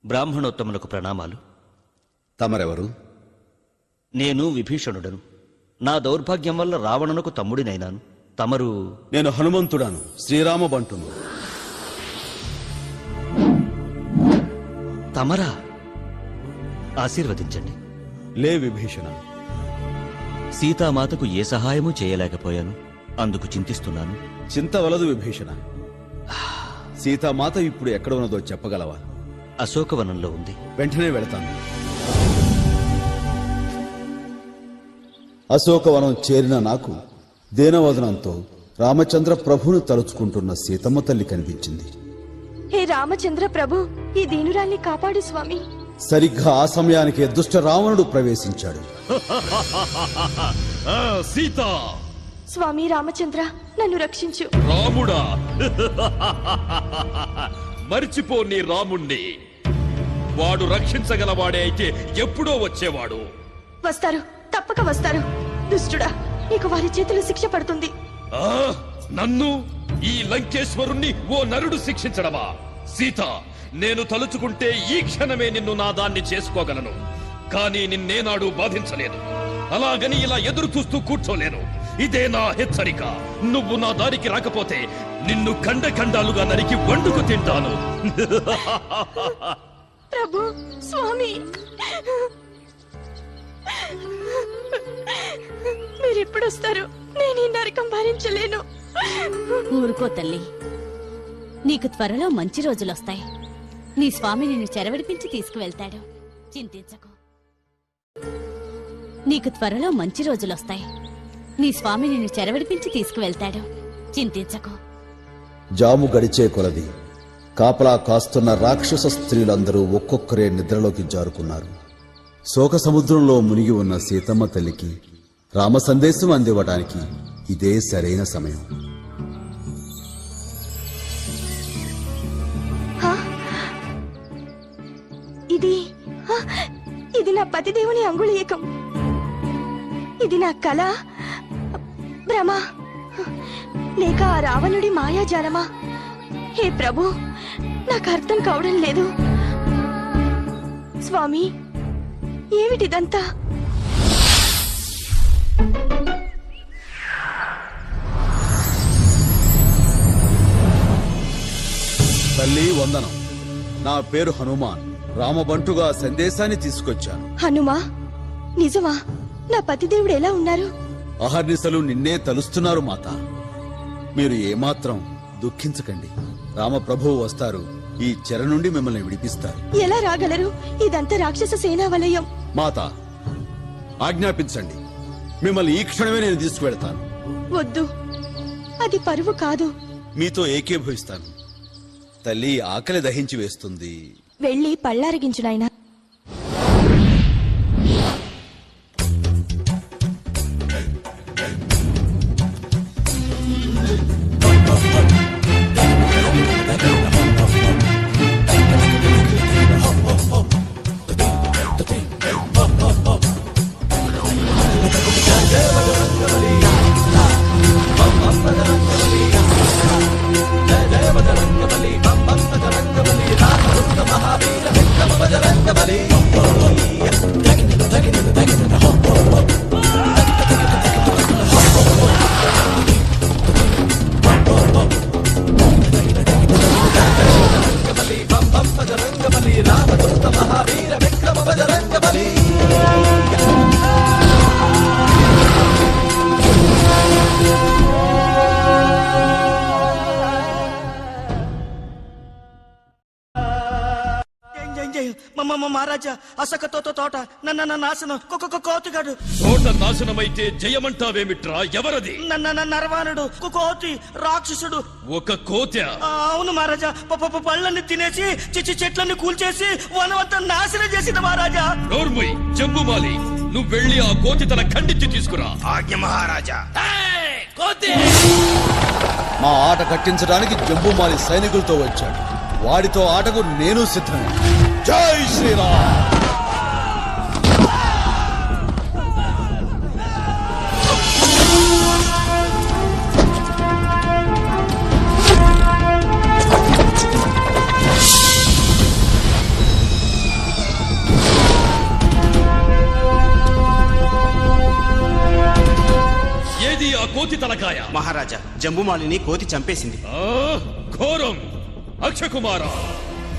బ్రాహ్మణోత్తములకు ప్రణామాలు. తమరెవరు? నేను విభీషణుడను. నా దౌర్భాగ్యం వల్ల రావణునకు తమ్ముడినైనాను. తమరు? నేను హనుమంతుడను, శ్రీరామ బంటును. తమరా? ఆశీర్వదించండి. లే విభీషణ. సీతామాతకు ఏ సహాయము చేయలేకపోయాను. అందుకు చింతిస్తున్నాను. చింత వలదు విభీషణ. సీతామాత ఇప్పుడు ఎక్కడ ఉన్నదో చెప్పగలవా? అశోకవనంలో ఉంది. వెంటనే వెళతాను. అశోకవనం చేరిన నాకు దేనవదనంతో రామచంద్ర ప్రభువును తలుచుకుంటున్న సీతమ్మ తల్లి కనిపించింది. హే రామచంద్ర ప్రభు, ఈ దీనురాల్ని కాపాడు స్వామి. సరిగ్గా ఆ సమయానికి దుష్ట రావణుడు ప్రవేశించాడు. సీత! స్వామి రామచంద్ర, నన్ను రక్షించు. రాముడా! మర్చిపో నీ రాముణ్ణి. వాడు రక్షించగలవాడే అయితే ఎప్పుడో వచ్చేవాడు. వస్తారు, తప్పక వస్తారు. దుష్టుడా, నీకు వారి చేతిలో శిక్ష పడుతుంది. నన్ను, ఈ లంకేశ్వరుణ్ణి ఓ నరుడు శిక్షించడమా? సీత, నేను తలుచుకుంటే ఈ క్షణమే నిన్ను నా దాన్ని చేసుకోగలను. కానీ నిన్నేనాడు బాధించలేను. అలాగని ఇలా ఎదురు చూస్తూ కూర్చోలేను. ఇదే నా హెచ్చరిక. నువ్వు నా దారికి రాకపోతే నిన్ను ఖండఖండాలుగా నరికి వండుకు తింటాను. ప్రభు, స్వామి, మీరెప్పుడొస్తారు? నేను ఈ నరకం భరించలేను. ఊరుకో తల్లి, నీకు త్వరలో మంచి రోజులొస్తాయి. నీ స్వామి నిన్ను చెరవిడిపించి తీసుకువెళ్తాడు. చింతించకు. నీకు త్వరలో మంచి రోజులొస్తాయి. నీ స్వామి నిన్ను చెరవిడిపించి తీసుకువెళ్తాడు. చింతించకు. జాము గడిచే కొలది కాపలా కాస్తున్న రాక్షస స్త్రీలందరూ ఒక్కొక్కరే నిద్రలోకి జారుకున్నారు. శోక సముద్రంలో మునిగి ఉన్న సీతమ్మ తల్లికి రామ సందేశం అందివ్వడానికి ఇదే సరైన సమయం. ఇది నా పతిదేవుని అంగుళీయకం. ఇది నా కళ, భ్రమ, లేక ఆ రావణుడి మాయాజాలమా? హే ప్రభు, నాకు అర్థం కావడం లేదు. స్వామి, ఏమిటిదంతా? తల్లి వందనం. నా పేరు హనుమాన్. రామబంటుగా సందేశాన్ని తీసుకొచ్చాను. హనుమా, నిజమా? నా పతిదేవుడు ఎలా ఉన్నారు? అహర్నిశలు నిన్నే తలుస్తున్నారు మాత. మీరు ఏమాత్రం దుఃఖించకండి. రామప్రభువు వస్తారు. ఈ చెర నుండి మిమ్మల్ని విడిపిస్తారు. ఎలా రాగలరు? ఇదంతా రాక్షస సేనా వలయం. మాత, ఆజ్ఞాపించండి. మిమ్మల్ని ఈ క్షణమే నేను తీసుకువెళ్తాను. వద్దు, అది పరువు కాదు. మీతో ఏకీభవిస్తాను. తల్లి ఆకలి దహించి వేస్తుంది. వెళ్ళి పళ్ళారగించు నాయనా. మహారాజా, అసకతో తోట నన్న నాశనం, కోతిగాడు. తోట నాశనమైతే జయమంటావేమిట్రా? ఎవరది? నరవాణుడు, కోతి రాక్షసుడు. ఒక కోత? అవును మహారాజా. పళ్ళన్ని తినేసి చెట్లన్నీ కూల్చేసి వనవంతా నాశనం చేసింది మహారాజా. నోర్ముయ్ జంబుమాలి, నువ్వు వెళ్ళి ఆ కోతి తన ఖండించి తీసుకురా. ఆజ్ఞ మహారాజా. మా ఆట కట్టించడానికి జంబుమాలి సైనికులతో వచ్చాడు. వాడితో ఆటకు నేను సిద్ధమే. జై శ్రీరామ్. ఏది ఆ కోతి తలకాయ? మహారాజా, జంబుమాలిని కోతి చంపేసింది. ఘోరం. అక్షకుమారా,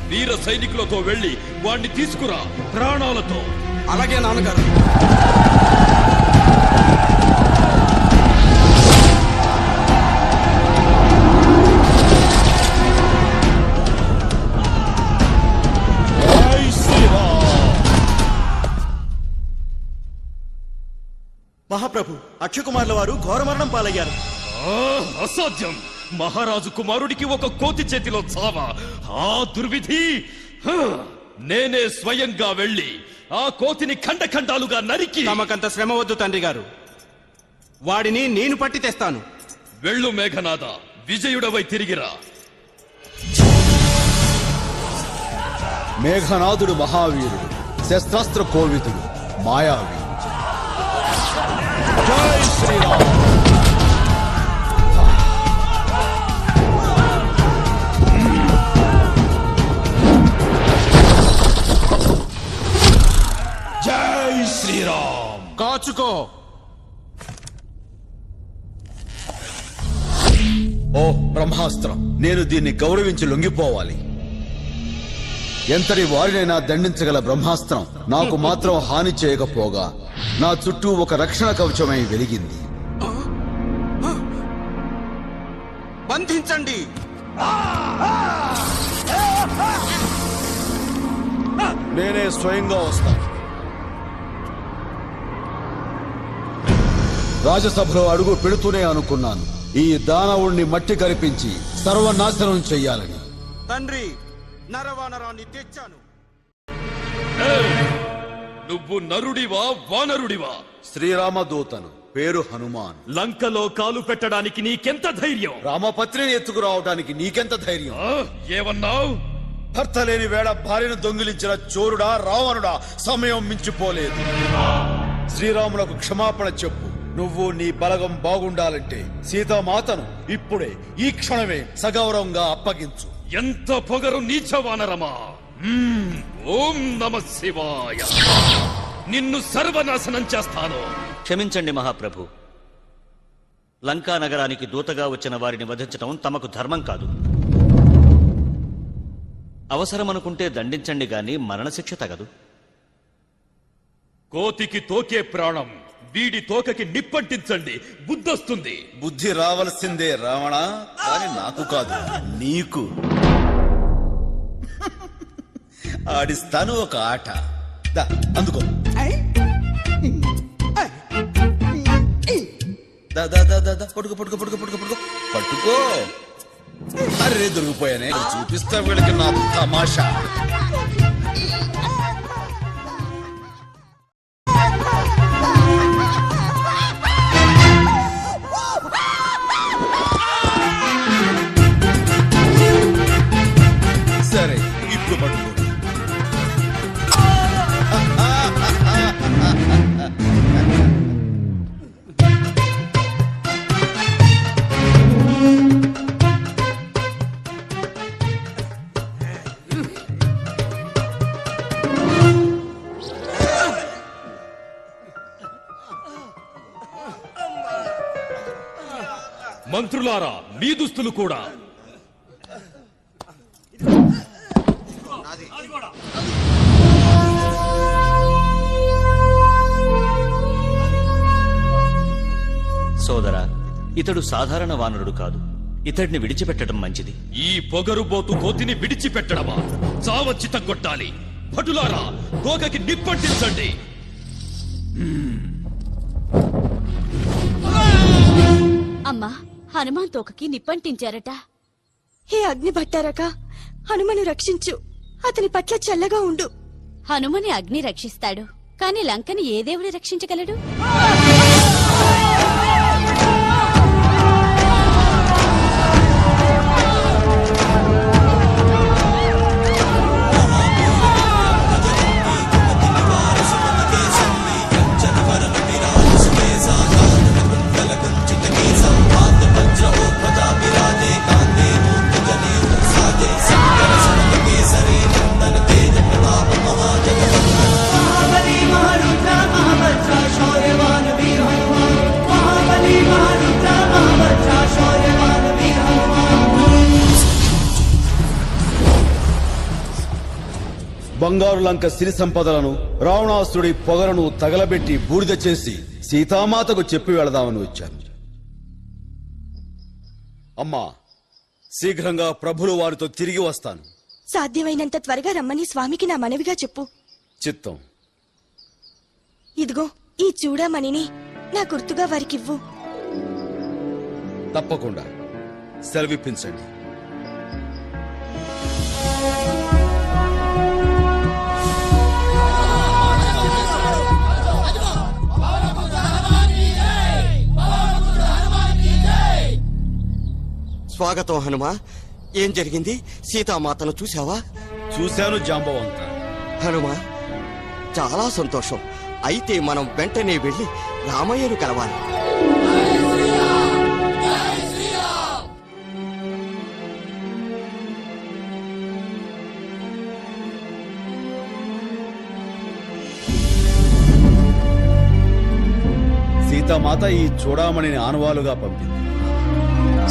వీర సైనికులతో వెళ్లి వాణ్ణి తీసుకురా ప్రాణాలతో. అలాగే నాన్నగారు. మహాప్రభు, అక్షకుమార్ల వారు ఘోరమరణం పాలయ్యారు. అసాధ్యం. మహారాజు కుమారుడికి ఒక కోతి చేతిలో చావా? ఆ దుర్విధి! నేనే స్వయంగా వెళ్లి ఆ కోతిని ఖండఖండాలుగా నరికి. తమకంత శ్రమ వద్దు తండ్రి గారు, వాడిని నేను పట్టి తెస్తాను. వెళ్ళు మేఘనాథ, విజయుడవై తిరిగిరా. మేఘనాథుడు మహావీరుడు, శస్త్రాస్త్ర కోవిదుడు, మాయావి. జై శ్రీరామ్. జై శ్రీరామ్. కాచుకో. ఓ బ్రహ్మాస్త్రం, నేను దీన్ని గౌరవించి లొంగిపోవాలి. ఎంతటి వారినైనా దండించగల బ్రహ్మాస్త్రం నాకు మాత్రం హాని చేయకపోగా నా చుట్టూ ఒక రక్షణ కవచమై వెలిగింది. బంధించండి. నేనే స్వయంగా వస్తాను. రాజసభలో అడుగు పెడుతూనే అనుకున్నాను ఈ దానవుణ్ణి మట్టి కరిపించి సర్వనాశనం చెయ్యాలని. తండ్రి, నరవానరాన్ని తెచ్చాను. నువ్వు నరుడివా వానరుడివా? శ్రీరామదూతను, పేరు హనుమాన్. లంకలో కాలు పెట్టడానికి నీకెంత ధైర్యం? రామపత్రిని ఎత్తుకురావడానికి నీకెంత ధైర్యం? ఏమన్నావు? భర్త లేని వేళ భార్యను దొంగిలించిన చోరుడా రావణుడా, సమయం మించిపోలేదు. శ్రీరాములకు క్షమాపణ చెప్పు. నువ్వు నీ బలగం బాగుండాలంటే సీతామాతను ఇప్పుడే ఈ క్షణమే సగౌరవంగా అప్పగించు. ఎంత పొగరు నీచ వానరమా! ఓం నమ శివాయ. నిన్ను సర్వనాశనం చేస్తాను. క్షమించండి మహాప్రభు, లంకా నగరానికి దూతగా వచ్చిన వారిని వధించడం తమకు ధర్మం కాదు. అవసరమనుకుంటే దండించండి గాని మరణశిక్ష తగదు. కోతికి తోకే ప్రాణం, వీడి తోకకి నిప్పంటించండి, బుద్ధొస్తుంది. బుద్ధి రావలసిందే రావణ, కానీ నాకు కాదు నీకు. ఆడిస్తాను ఒక ఆట. దా, అందుకో. దా, దా, దా, దా, దా. పట్టుకో పట్టుకో పట్టుకో పట్టుకో పట్టుకో పట్టుకో. అరే దొరికిపోయానే. చూపిస్తా వీళ్ళకి నా తమాషా. సరే, ఇప్పుడు పట్టుకో. మంత్రులారా, మీ దుస్తులు కూడా. సోదరా, ఇతడు సాధారణ వానరుడు కాదు. ఇతడిని విడిచిపెట్టడం మంచిది. ఈ పొగరుబోతు కోతిని విడిచిపెట్టడమా? చావచ్చి తగ్గొట్టాలి. భటులారా, తోకకి నిప్పంటించండి. అమ్మా, హనుమాన్ తోకకి నిప్పంటించారట. హే అగ్ని భట్టారక, హనుమను రక్షించు. అతని పట్ల చల్లగా ఉండు. హనుమని అగ్ని రక్షిస్తాడు, కాని లంకని ఏ దేవుడు రక్షించగలడు? బంగారు లంక సిరి సంపదలను, రావణాసురుడి పొగరను తగలబెట్టి బూడిద చేసి సీతామాతకు చెప్పి వెళదామని వచ్చాను. అమ్మా, శీఘ్రంగా ప్రభులు వారితో తిరిగి వస్తాను. సాధ్యమైనంత త్వరగా రమ్మని స్వామికి నా మనవిగా చెప్పు. చిత్తం. ఇదిగో ఈ చూడమణిని నా గుర్తుగా వారికివ్వు. తప్పకుండా. సెలవిప్పించండి. స్వాగతం హనుమా. ఏం జరిగింది? సీతామాతను చూశావా? చూశాను జాంబవంత. హనుమా, చాలా సంతోషం. అయితే మనం వెంటనే వెళ్లి రామయ్యను కలవాలి. సీతామాత ఈ చూడామణిని ఆనవాలుగా పంపింది.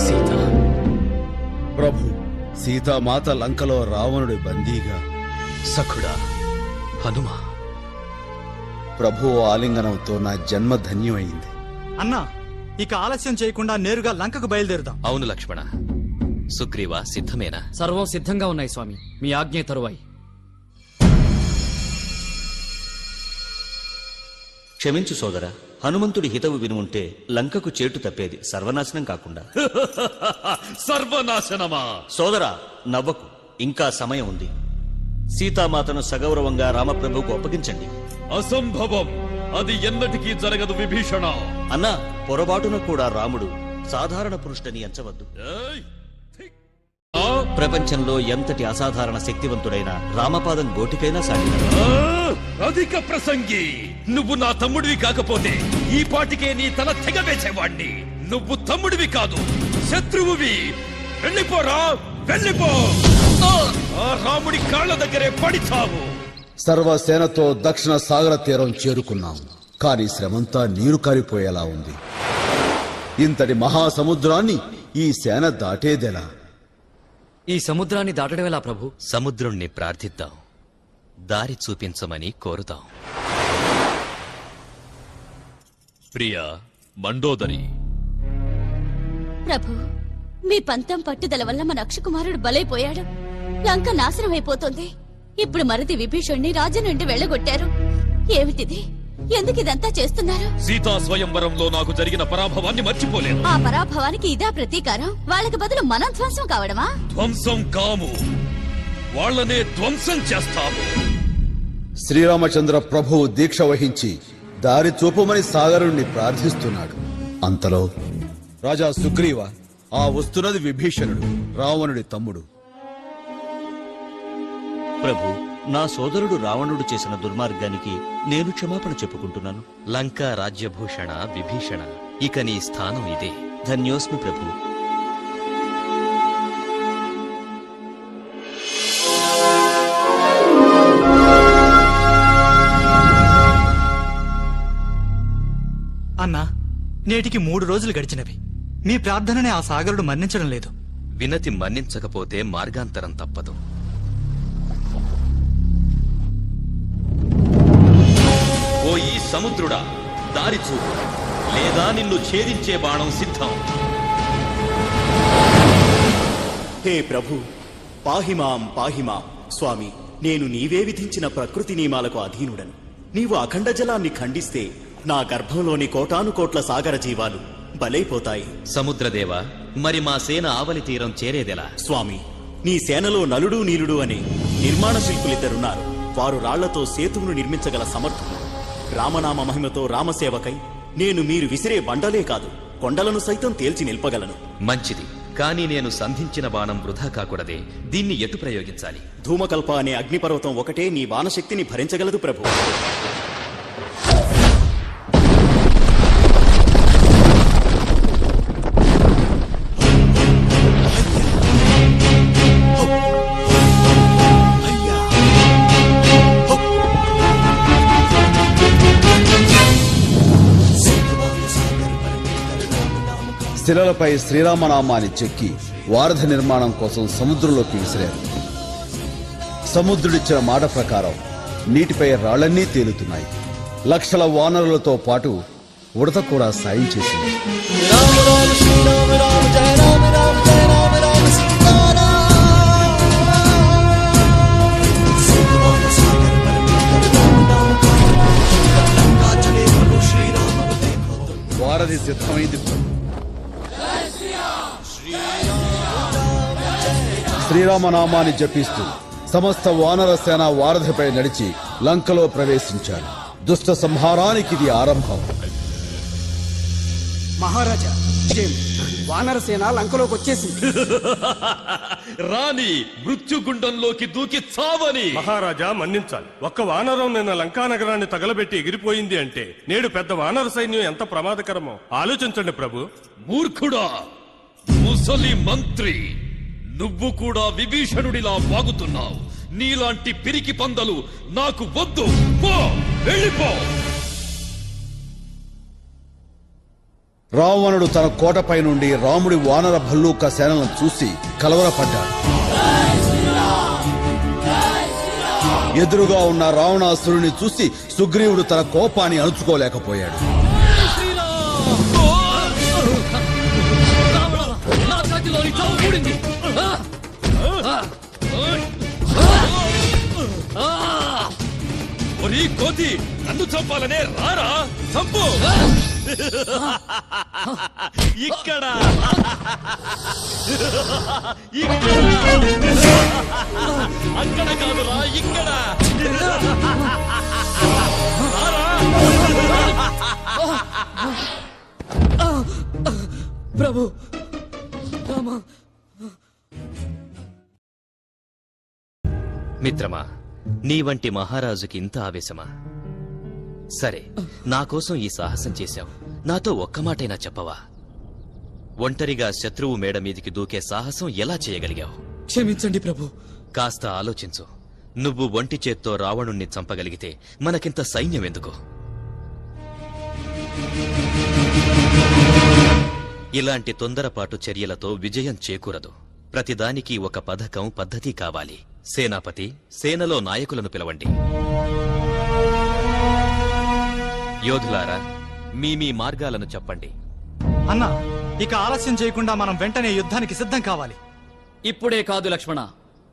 సీత, ప్రభు, సీతామాత లంకలో రావణుడి బందీగా. సఖుడా హనుమా, ప్రభు ఆలింగనంతో నా జన్మ ధన్యమైంది. అన్నా, ఇక ఆలస్యం చేయకుండా నేరుగా లంకకు బయలుదేరుదాం. అవును లక్ష్మణ. సుగ్రీవా, సిద్ధమేనా? సర్వం సిద్ధంగా ఉన్నాయి స్వామి. మీ ఆజ్ఞే తరువాయి. క్షమించు సోదరా, హనుమంతుడి హితవు విని ఉంటే లంకకు చేటు తప్పేది, సర్వనాశనం కాకుండా. సర్వనాశనమా? సోదరా, నవ్వకు. ఇంకా సమయం ఉంది. సీతామాతను సగౌరవంగా రామప్రభువుకు అప్పగించండి. అసంభవం. అది ఎన్నటికీ జరగదు విభీషణ. అన్నా, పొరపాటున కూడా రాముడు సాధారణ పురుషుడని ఎంచవద్దు. ప్రపంచంలో ఎంతటి అసాధారణ శక్తివంతుడైన రామపాదం గోటికైనా సాగిన. అధిక ప్రసంగి. నువ్వు నా తమ్ముడివి కాకపోతే ఈ పాటికే నీ తల తెగవేసేవాణ్ణి. నువ్వు తమ్ముడివి కాదు, శత్రువువి. వెళ్ళిపోరా, వెళ్ళిపో. ఆ రాముడి కాళ్ళ దగ్గరే పడిచావు. సర్వసేనతో దక్షిణ సాగర తీరం చేరుకున్నాం. కానీ శ్రమంతా నీరు కారిపోయేలా ఉంది. ఇంతటి మహాసముద్రాన్ని ఈ సేన దాటేదెలా? ఈ సముద్రాన్ని దాటడమేలా ప్రభు? సముద్రుణ్ణి ప్రార్థిద్దాం, దారి చూపించమని కోరుతాం. ప్రియా, మండోదరి, ప్రభు, మీ పంతం పట్టుదల వల్ల మన అక్షకుమారుడు బలైపోయాడు. లంక నాశనం అయిపోతుంది. ఇప్పుడు మరిది విభీషణ్ణి రాజు నుండి వెళ్ళగొట్టారు. ఏమిటిది? ఎందుకు ఇదంతా చేస్తున్నారు? సీతా స్వయంవరంలో నాకు జరిగిన పరాభవాన్ని మర్చిపోలేను. ఆ పరాభవానికి ఇదా ప్రతీకారం? వాళ్ళకి బదులు మనం ధ్వంసం కావడమా? ధ్వంసం కాము, వాళ్ళనే ధ్వంసం చేస్తాము. శ్రీరామచంద్ర ప్రభువు దీక్ష వహించి దారి చూపమని సాగరుణ్ణి ప్రార్థిస్తున్నాడు. అంతలో రాజా సుగ్రీవ, ఆ వస్తున్నది విభీషణుడు, రావణుడి తమ్ముడు. ప్రభు, నా సోదరుడు రావణుడు చేసిన దుర్మార్గానికి నేను క్షమాపణ చెప్పుకుంటున్నాను. లంకా రాజ్యభూషణ విభీషణ, ఇక నీ స్థానం ఇదే. ధన్యోస్మి ప్రభు. అన్నా, నేటికి 3 రోజులు గడిచినవి. మీ ప్రార్థనని ఆ సాగరుడు మన్నించడం లేదు. వినతి మన్నించకపోతే మార్గాంతరం తప్పదు. ఓ ఈ సముద్రుడా, దారి చూపు, లేదా నిన్ను ఛేదించే బాణం సిద్ధం. హే ప్రభు, పాహిమాం పాహిమాం. స్వామి, నేను నీవే విధించిన ప్రకృతి నియమాలకు అధీనుడను. నీవు అఖండ జలాన్ని ఖండిస్తే నా గర్భంలోని కోటానుకోట్ల సాగర జీవాలు బలైపోతాయి. సముద్రదేవ, మరి మా సేన ఆవలి తీరం చేరేదెలా? స్వామి, నీ సేనలో నలుడు నీలుడు అనే నిర్మాణ శిల్పులిద్దరున్నారు. వారు రాళ్లతో సేతువును నిర్మించగల సమర్థులు. రామనామ మహిమతో రామసేవకై నేను మీరు విసిరే బండలే కాదు, కొండలను సైతం తేల్చి నిల్పగలను. మంచిది, కానీ నేను సంధించిన బాణం వృధా కాకూడదే. దీన్ని ఎటు ప్రయోగించాలి? ధూమకల్ప అనే అగ్నిపర్వతం ఒకటే నీ బాణశక్తిని భరించగలదు ప్రభు. శిలలపై శ్రీరామనామాన్ని చెక్కి వారధి నిర్మాణం కోసం సముద్రంలోకి విసిరారు. సముద్రుడిచ్చిన మాట ప్రకారం నీటిపై రాళ్లన్నీ తేలుతున్నాయి. లక్షల వానరులతో పాటు ఉడత కూడా సాయం చేసింది. వారధి సిద్ధమైంది. శ్రీరామనామాన్ని జపిస్తూ సమస్త వానర సేన వారధిపై నడిచి లంకలో ప్రవేశించారు. దుష్ట సంహారానికి ఇది ఆరంభం. మహారాజా, వానర సేన లంకలోకి వచ్చేసింది. రాణి మృత్యుగుండంలోకి దూకి చావని. మహారాజా, మన్నించాలి. ఒక్క వానరం నిన్న లంకా నగరాన్ని తగలబెట్టి ఎగిరిపోయింది అంటే నేడు పెద్ద వానర సైన్యం ఎంత ప్రమాదకరమో ఆలోచించండి ప్రభు. మూర్ఖుడా, ముసలి మంత్రి, నువ్వు కూడా విభీషణుడిలా వాగుతున్నావు. నీలాంటి పిరికి పందలు నాకు వద్దు. పో, వెళ్ళిపో. రావణుడు తన కోటపై నుండి రాముడి వానర భల్లూక సేనలను చూసి కలవరపడ్డాడు. ఎదురుగా ఉన్న రావణాసురుని చూసి సుగ్రీవుడు తన కోపాన్ని అణుచుకోలేకపోయాడు. ఒరీ కోతి, నన్ను చంపాలనే రారా, చంపు. ఇక్కడ అక్కడ కాదురా, ఇక్కడ. ప్రభు, మిత్రమా, నీ వంటి మహారాజుకి ఇంత ఆవేశమా? సరే, నా కోసం ఈ సాహసం చేశావు. నాతో ఒక్క మాటైనా చెప్పవా? ఒంటరిగా శత్రువు మేడ మీదికి దూకే సాహసం ఎలా చేయగలిగావు? క్షమించండి ప్రభు. కాస్త ఆలోచించు. నువ్వు ఒంటి చేత్తో రావణుణ్ణి చంపగలిగితే మనకింత సైన్యం ఎందుకు? ఇలాంటి తొందరపాటు చర్యలతో విజయం చేకూరదు. ప్రతిదానికి ఒక పథకం, పద్ధతి కావాలి. సేనాపతి, సేనలో నాయకులను పిలవండి. యోధులారా, మీ మార్గాలను చెప్పండి. అన్నా, ఇక ఆలస్యం చేయకుండా మనం వెంటనే యుద్ధానికి సిద్ధం కావాలి. ఇప్పుడే కాదు లక్ష్మణ,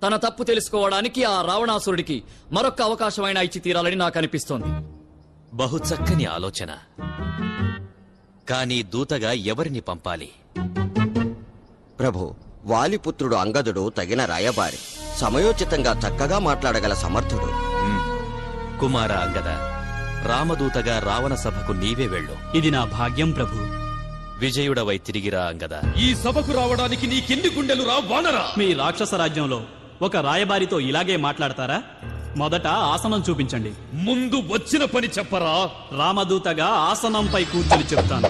తన తప్పు తెలుసుకోవడానికి ఆ రావణాసురుడికి మరొక్క అవకాశమైనా ఇచ్చి తీరాలని నాకు అనిపిస్తోంది. బహు చక్కని ఆలోచన. కానీ దూతగా ఎవరిని పంపాలి? ప్రభు, వాలిపుత్రుడు అంగదుడు తగిన రాయబారి, సమయోచితంగా చక్కగా మాట్లాడగల సమర్థుడు. కుమార అంగద, రామదూతగా రావణ సభకు నీవే వెళ్ళు. ఇది నా భాగ్యం ప్రభు. విజయుడవై తిరిగిరా అంగద. ఈ సభకు రావడానికి నీకెన్ని గుండెలు రా వానరా? మీ రాక్షస రాజ్యంలో ఒక రాయబారితో ఇలాగే మాట్లాడతారా? మొదట ఆసనం చూపించండి. ముందు వచ్చిన పని చెప్పరా? రామదూతగా ఆసనంపై కూర్చొని చెప్తాను.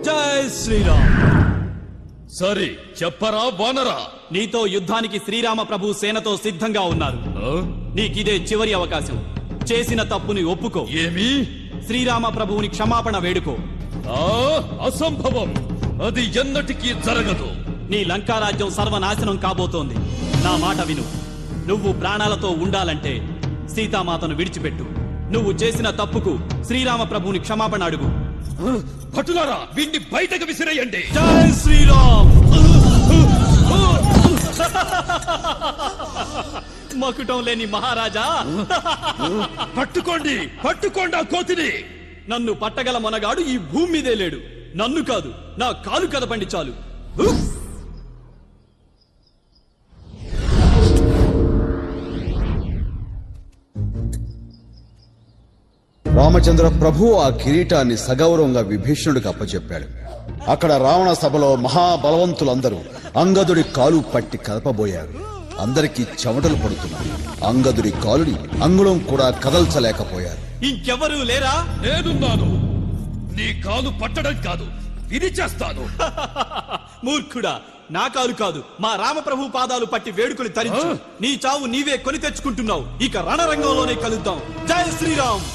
జై శ్రీరామ్. సరే చెప్పరా వానరా? నీతో యుద్ధానికి శ్రీరామ ప్రభు సేనతో సిద్ధంగా ఉన్నారు. నీకిదే చివరి అవకాశం. చేసిన తప్పుని ఒప్పుకో. ఏమి? శ్రీరామ ప్రభువుని క్షమాపణ వేడుకో. అసంభవం. అది ఎన్నటికీ జరగదు. నీ లంకారాజ్యం సర్వనాశనం కాబోతోంది. నా మాట విను. నువ్వు ప్రాణాలతో ఉండాలంటే సీతామాతను విడిచిపెట్టు. నువ్వు చేసిన తప్పుకు శ్రీరామ ప్రభువుని క్షమాపణ అడుగు. భటులారా, వీణ్ణి బయటకు విసిరేయండి. జై శ్రీరామ్. మకుటం లేని మహారాజా, పట్టుకోండి ఆ కోతిని. నన్ను పట్టగల మనగాడు ఈ భూమి మీదే లేడు. నన్ను కాదు, నా కాలు కదపండి చాలు. రామచంద్ర ప్రభు ఆ కిరీటాన్ని సగౌరవంగా విభీషణుడికి అప్పచెప్పాడు. అక్కడ రావణ సభలో మహాబలవంతులందరూ అంగదుడి కాలు పట్టి కదపబోయారు. అందరికీ చెమటలు పడుతున్నాయి. అంగదుడి కాలుని అంగుళం కూడా కదల్చలేకపోయారు. ఇంకెవరూ లేరా? నేనున్నాను. నీ కాలు పట్టడం కాదు, విరిచేస్తాను. మూర్ఖుడా, నా కాలు కాదు, మా రామప్రభు పాదాలు పట్టి వేడుకలు తరించు. నీ చావు నీవే కొని తెచ్చుకుంటున్నావు. ఇక రణరంగంలోనే కలుద్దాం. జై శ్రీరామ్.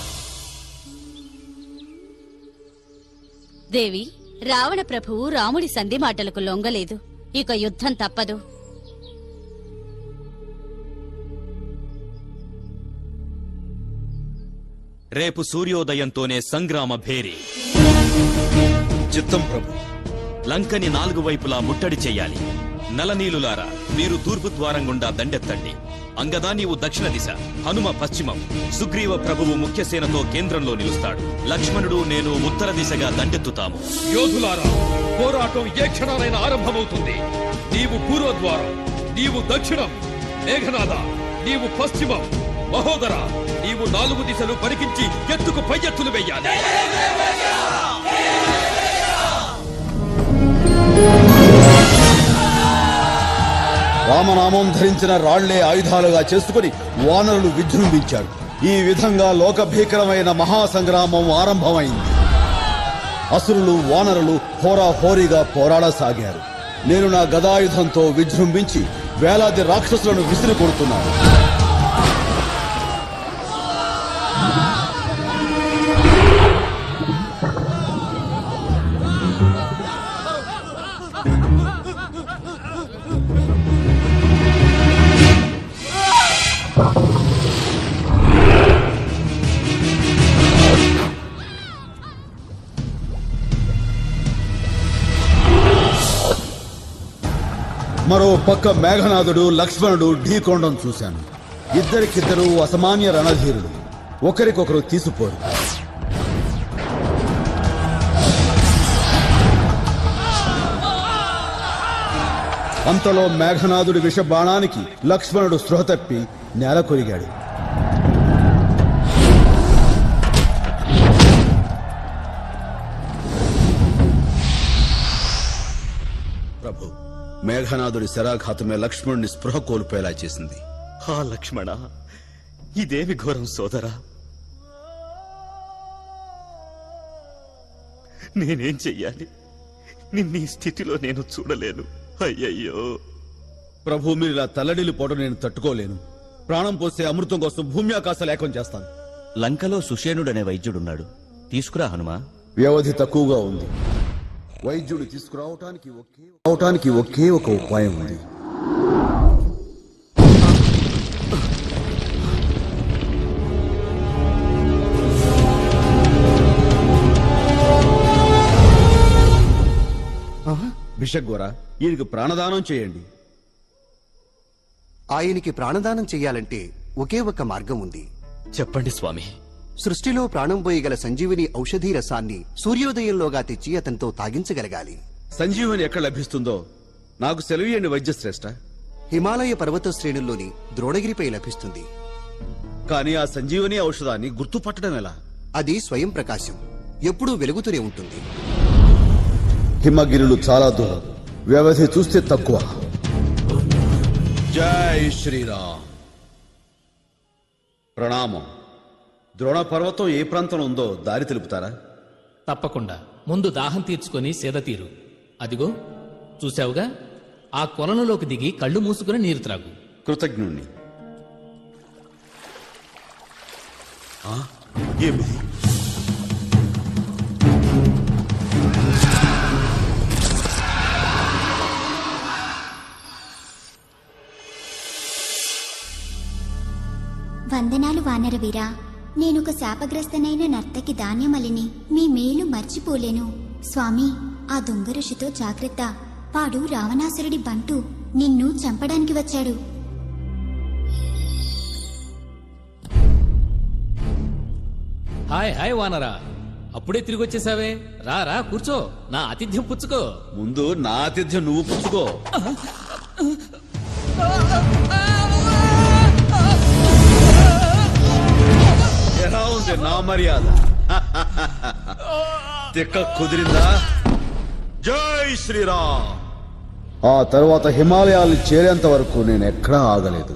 దేవి, రావణ ప్రభువు రాముడి సంధి మాటలకు లొంగలేదు. ఇక యుద్ధం తప్పదు. రేపు సూర్యోదయంతోనే సంగ్రామ భేరి. చిత్తం ప్రభు. లంకని 4 వైపులా ముట్టడి చెయ్యాలి. నలనీలులారా, మీరు తూర్పు ద్వారం గుండా దండెత్తండి. అంగదా, నీవు దక్షిణ దిశ, హనుమ పశ్చిమం, సుగ్రీవ ప్రభువు ముఖ్యసేనతో కేంద్రంలో నిలుస్తాడు. లక్ష్మణుడు, నేను ఉత్తర దిశగా దండెత్తుతాము. యోధులారా, పోరాటం ఏ క్షణాలైనా ఆరంభమవుతుంది. నీవు పూర్వద్వారం, నీవు దక్షిణం. మేఘనాథ, నీవు పశ్చిమం. మహోదర, నీవు 4 దిశలు పరికించి ఎత్తుకు పై ఎత్తులు వెయ్యాలి. రామనామం ధరించిన రాళ్లే ఆయుధాలుగా చేసుకుని వానరులు విజృంభించారు. ఈ విధంగా లోక భీకరమైన మహాసంగ్రామం ఆరంభమైంది. అసురులు వానరులు హోరాహోరీగా పోరాడసాగారు. నేను నా గదాయుధంతో విజృంభించి వేలాది రాక్షసులను విసిరి కొడుతున్నాను. మరో పక్క మేఘనాథుడు లక్ష్మణుడు ఢీకొండం చూశాను. ఇద్దరికిద్దరు అసామాన్య రణధీరులు, ఒకరికొకరు తీసిపోరు. అంతలో మేఘనాథుడి విషబాణానికి లక్ష్మణుడు స్పృహ తప్పి నేల కొరిగాడు. ప్రభు, మేఘనాథుడి శరాఘాతమే లక్ష్మణుడిని స్పృహ కోల్పోయేలా చేసింది. హా లక్ష్మణ, ఇదేమి ఘోరం సోదరా. నేనేం చెయ్యాలి? నిన్నీ స్థితిలో నేను చూడలేను. అయ్యయ్యో ప్రభు, మీరు ఇలా తల్లడిల్లిపోవడం నేను తట్టుకోలేను. ప్రాణం పోసే అమృతం కోసం భూమి ఆకాశ లేఖం చేస్తాను. లంకలో సుషేనుడనే వైద్యుడున్నాడు. తీసుకురా హనుమా. వ్యవధి తక్కువగా ఉంది. వైద్యుడు తీసుకురావటానికి ఒకే ఒక ఉపాయం ఉంది. భిషగ్వర, ఈయనకి ప్రాణదానం చేయండి. ఆయనకి ప్రాణదానం చెయ్యాలంటే ఒకే ఒక మార్గం ఉంది. చెప్పండి స్వామి. సృష్టిలో ప్రాణం పోయగల సంజీవిని ఔషధీ రసాన్ని సూర్యోదయంలోగా తెచ్చి అతనితో తాగించగలగాలి. సంజీవని ఎక్కడ లభిస్తుందో నాకు సెలవియండి వైద్యశ్రేష్ఠ. హిమాలయ పర్వత శ్రేణుల్లోని ద్రోణగిరిపై లభిస్తుంది. కానీ ఆ సంజీవని ఔషధాన్ని గుర్తుపట్టడం ఎలా? అది స్వయం ప్రకాశం, ఎప్పుడూ వెలుగుతూనే ఉంటుంది. హిమగిరులు చాలా దూరం, వ్యవధి చూస్తే తక్కువ. జై శ్రీరామ్. ప్రణామం. ద్రోణ పర్వతం ఏ ప్రాంతంలో ఉందో దారి తెలుపుతారా? తప్పకుండా. ముందు దాహం తీర్చుకొని సేద తీరు. అదిగో చూశావుగా, ఆ కొలనులోకి దిగి కళ్ళు మూసుకుని నీరు త్రాగు. కృతజ్ఞుణ్ణి. ఏమిది? వందనాలు వానరవీరా. నేనొక శాపగ్రస్తనైన నర్తకి ధాన్యమలిని మీ మేలు మర్చిపోలేను. స్వామి, ఆ దొంగ ఋషితో జాగ్రత్త. వాడు రావణాసురుడి బంటు, నిన్ను చంపడానికి వచ్చాడు. హాయ్ హాయ్ వానరా, అప్పుడే తిరిగి వచ్చేసావే. రా రా కూర్చో, నా ఆతిథ్యం పుచ్చుకో. ముందు నా ఆతిథ్యం నువ్వు పుచ్చుకో. ఎలా ఉంది నా మర్యాద? తిక్క కుదిరిందా? జై శ్రీరామ్. ఆ తర్వాత హిమాలయాలు చేరేంత వరకు నేను ఎక్కడా ఆగలేదు.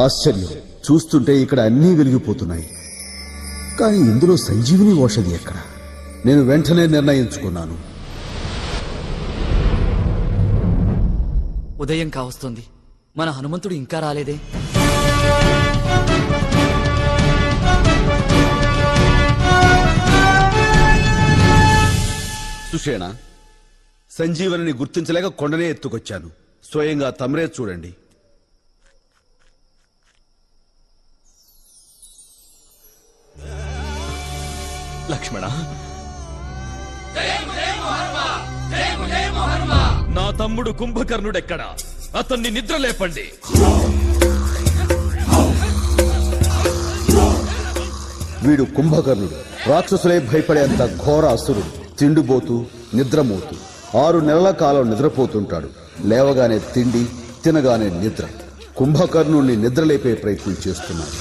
ఆశ్చర్యం, చూస్తుంటే ఇక్కడ అన్నీ వెలిగిపోతున్నాయి. కానీ ఇందులో సంజీవిని ఔషధి ఎక్కడ? నేను వెంటనే నిర్ణయించుకున్నాను. ఉదయం కావస్తుంది, మన హనుమంతుడు ఇంకా రాలేదే. సుషేణ, సంజీవనిని గుర్తించలేక కొండనే ఎత్తుకొచ్చాను. స్వయంగా తమరే చూడండి. లక్ష్మణ, నా తమ్ముడు కుంభకర్ణుడెక్కడా? అతన్ని నిద్రలేపండి. వీడు కుంభకర్ణుడు, రాక్షసులే భయపడేంత ఘోర అసురుడు. తిండిపోతూ నిద్రమోతూ 6 నెలల కాలం నిద్రపోతుంటాడు. లేవగానే తిండి, తినగానే నిద్ర. కుంభకర్ణుణ్ణి నిద్రలేపే ప్రయత్నం చేస్తున్నాడు.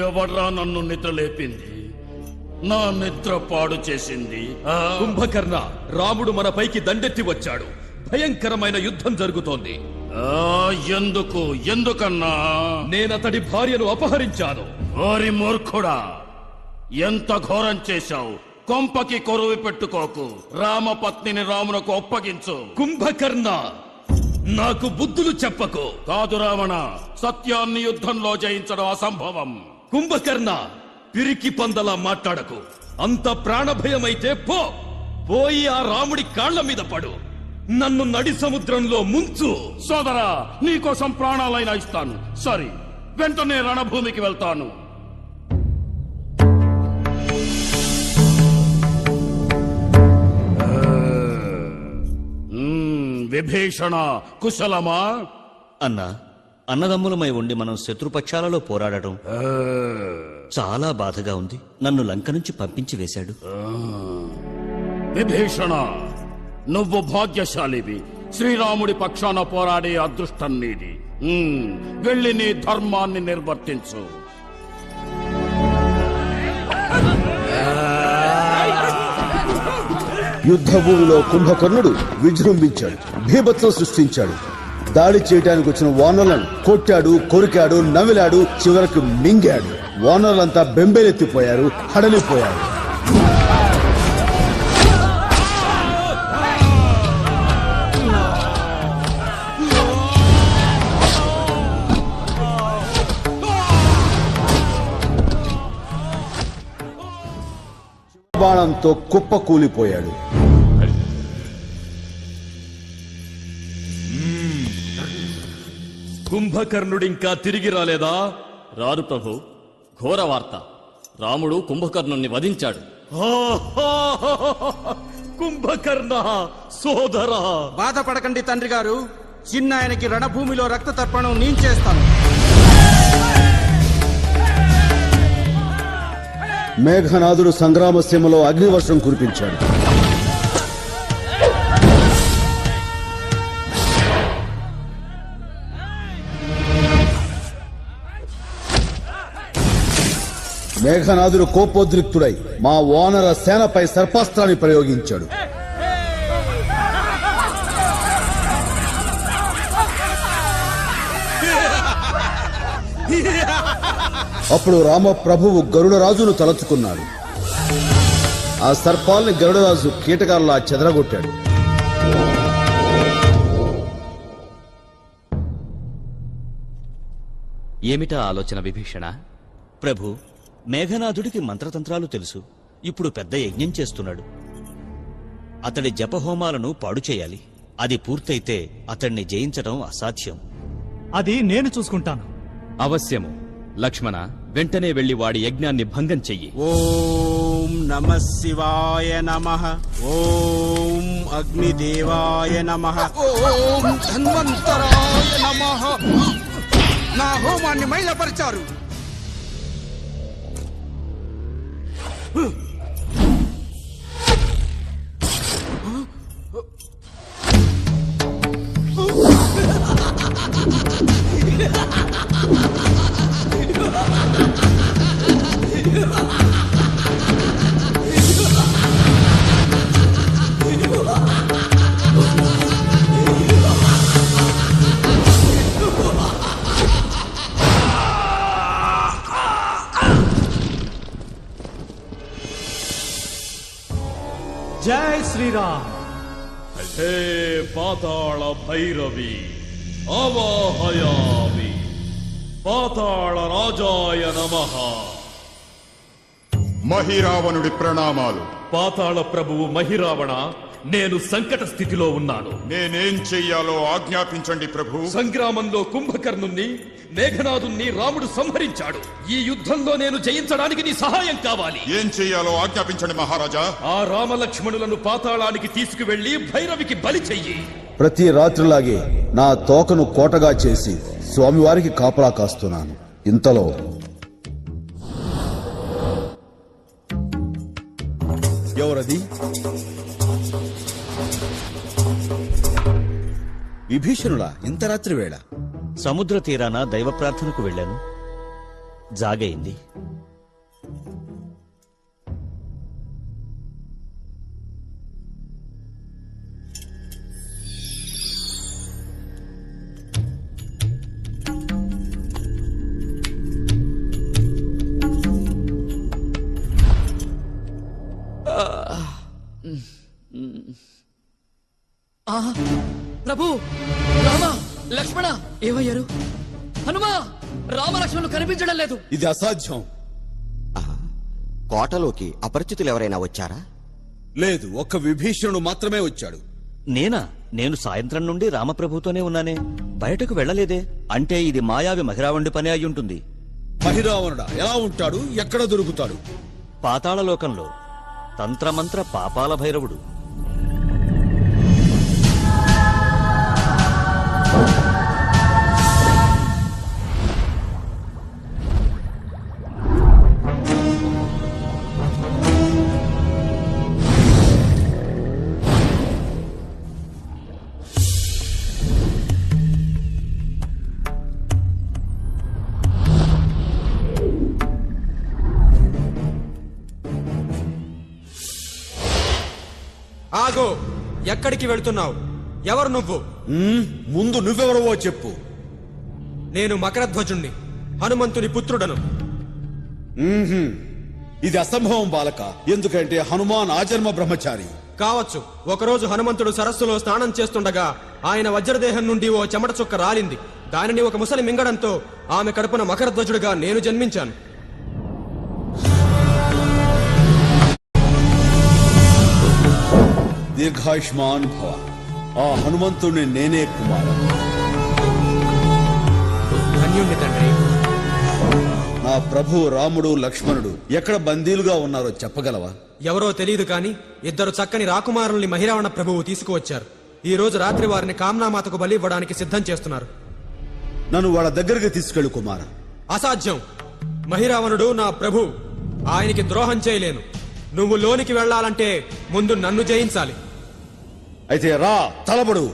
ఎవడ్రా నన్ను నిద్ర లేపింది? నా నిద్ర పాడు చేసింది. కుంభకర్ణ, రాముడు మన పైకి దండెత్తి వచ్చాడు. భయంకరమైన యుద్ధం జరుగుతోంది. ఎందుకన్నా? నేనతడి భార్యను అపహరించాను. ఓరి మూర్ఖుడా, ఎంత ఘోరం చేశావు! కొంపకి కొరువు పెట్టుకోకు. రామపత్నిని రామునకు ఒప్పగించు. కుంభకర్ణ, నాకు బుద్ధులు చెప్పకు. కాదు రావణ, సత్యాన్ని యుద్ధంలో జయించడం అసంభవం. కుంభకర్ణ, పిరికి పందలా మాట్లాడకు. అంత ప్రాణభయమైతే పోయి ఆ రాముడి కాళ్ల మీద పడు. నన్ను నడి సముద్రంలో ముంచు. సోదరా, నీకోసం ప్రాణాలైనా ఇస్తాను. సరే, వెంటనే రణభూమికి వెళ్తాను. విభీషణ, కుశలమా? అన్నా, అన్నదమ్ములమై ఉండి మనం శత్రుపక్షాలలో పోరాడటం చాలా బాధగా ఉంది. నన్ను లంక నుంచి పంపించి వేశాడు. విభీషణ, నువ్వు భాగ్యశాలివి. శ్రీరాముడి పక్షాన పోరాడే అదృష్టం నీది. వెళ్ళి నీ ధర్మాన్ని నిర్వర్తించు. యుద్ధ భూమిలో కుంభకర్ణుడు విజృంభించాడు, భీభత్సం సృష్టించాడు. దాడి చేయడానికి వచ్చిన వానరులను కొట్టాడు, కొరికాడు, నవిలాడు, చివరకు మింగాడు. వానరులంతా బెంబేలెత్తిపోయారు, హడలిపోయారు. బాణంతో కుప్ప కూలిపోయాడు. కుంభకర్ణుడింకా తిరిగి రాలేదా? రారు ప్రభు. ఘోర వార్త. రాముడు కుంభకర్ణుణ్ణి వధించాడు. కుంభకర్ణ సోదరా, బాధపడకండి తండ్రి గారు, చిన్న ఆయనకి రణభూమిలో రక్త తర్పణం నేను చేస్తాను. మేఘనాథుడు సంగ్రామసీమలో అగ్నివర్షం కురిపించాడు. మేఘనాథుడు కోపోద్రిక్తుడై మా వానర సేనపై సర్పాస్త్రాన్ని ప్రయోగించాడు. అప్పుడు రామప్రభువు గరుడరాజును తలచుకున్నాడు. ఆ సర్పాల్ని గరుడరాజు కీటకాల్లా చెదరగొట్టాడు. ఏమిటా ఆలోచన విభీషణ? ప్రభు, మేఘనాథుడికి మంత్రతంత్రాలు తెలుసు. ఇప్పుడు పెద్ద యజ్ఞం చేస్తున్నాడు. అతడి జపహోమాలను పాడు చేయాలి. అది పూర్తయితే అతన్ని జయించడం అసాధ్యం. అది నేను చూసుకుంటాను. అవశ్యము. లక్ష్మణ, వెంటనే వెళ్లి వాడి యజ్ఞాన్ని భంగం చెయ్యి. ఓం నమః శివాయ నమః. ఓం అగ్నిదేవాయ నమః. ఓం ధన్వంతరాయ నమః. నా హోమాన్ని మైలపరిచారు. జై శ్రీరామ్. హే పాతాళ భైరవి, ఆవాహయామి. పాతాళ రాజాయ నమః. మహిరావణుడి ప్రణామాలు. పాతాళ ప్రభువు మహిరావణ, నేను సంకట స్థితిలో ఉన్నాను. నేనేం చెయ్యాలో ఆజ్ఞాపించండి ప్రభు. సంగ్రామంలో కుంభకర్ణుణ్ణి, మేఘనాథుణ్ణి రాముడు సంహరించాడు. ఈ యుద్ధంలో నేను జయించడానికి నీ సహాయం కావాలి. ఏం చెయ్యాలో ఆజ్ఞాపించండి మహారాజా. ఆ రామలక్ష్మణులను పాతాళానికి తీసుకువెళ్లి భైరవికి బలి చెయ్యి. ప్రతి రాత్రిలాగే నా తోకను కోటగా చేసి స్వామివారికి కాపలా కాస్తున్నాను. ఇంతలో ఎవరది? విభీషణుడా, ఇంత రాత్రి వేళ? సముద్ర తీరాన దైవ ప్రార్థనకు వెళ్ళాను. జాగైంది. ప్రభు, రామ, లక్ష్మణ ఏమయ్యారు? హనుమా, రామలక్ష్మణులు కనిపించడం లేదు. ఇది అసాధ్యం. కోటలోకి అపరిచితులు ఎవరైనా వచ్చారా? లేదు, ఒక్క విభీషణుడు మాత్రమే వచ్చాడు. నేనా? నేను సాయంత్రం నుండి రామప్రభుతోనే ఉన్నానే, బయటకు వెళ్ళలేదే. అంటే ఇది మాయావి మహిరావణుడి పని అయి ఉంటుంది. మహిరావణుడా ఎలా ఉంటాడు? ఎక్కడ దొరుకుతాడు? పాతాళలోకంలో తంత్రమంత్ర పాపాల భైరవుడు. ఆగో, ఎక్కడికి వెళ్తున్నావు? ఎవరు నువ్వు? ముందు నువ్వెవరవో చెప్పు. నేను మకరధ్వజుణ్ణి, హనుమంతుని పుత్రుడను. ఇది అసంభవం బాలక. ఎందుకంటే హనుమాన్ ఆజన్మ బ్రహ్మచారి. కావచ్చు. ఒకరోజు హనుమంతుడు సరస్సులో స్నానం చేస్తుండగా ఆయన వజ్రదేహం నుండి ఓ చెమట చుక్క రాలింది. దానిని ఒక ముసలి మింగడంతో ఆమె కడుపున మకరధ్వజుడిగా నేను జన్మించాను. దీర్ఘాయుష్మాన్ భవ. ఆ హనుమంతుడిని నేనే కుమార. ధన్యుణ్ణి తండ్రి. నా ప్రభు రాముడు లక్ష్మణుడు ఎక్కడ బందీలుగా ఉన్నారో చెప్పగలవా? ఎవరో తెలియదు కాని ఇద్దరు చక్కని రాకుమారుల్ని మహిరావణ ప్రభువు తీసుకువచ్చారు. ఈ రోజు రాత్రి వారిని కామ్నామాతకు బలి ఇవ్వడానికి సిద్ధం చేస్తున్నారు. నన్ను వాళ్ళ దగ్గరికి తీసుకెళ్ళు కుమార. అసాధ్యం. మహిరావణుడు నా ప్రభు, ఆయనకి ద్రోహం చేయలేను. నువ్వు లోనికి వెళ్లాలంటే ముందు నన్ను జయించాలి. అయితే రా, తలబడు.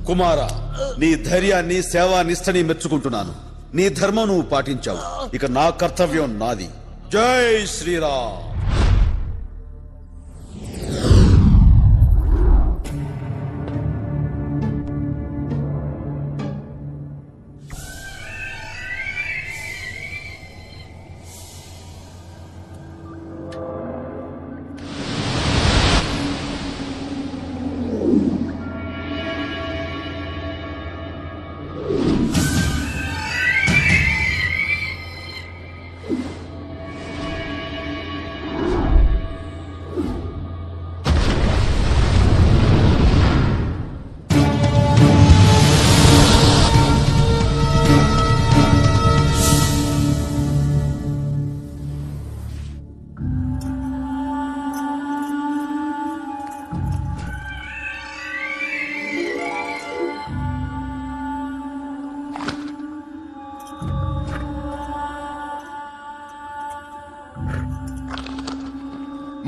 కుమార, నీ ధైర్యాన్ని సేవా నిష్టని మెచ్చుకుంటున్నాను. నీ ధర్మం నువ్వు పాటించావు. ఇక నా కర్తవ్యం నాది. జై శ్రీరామ్.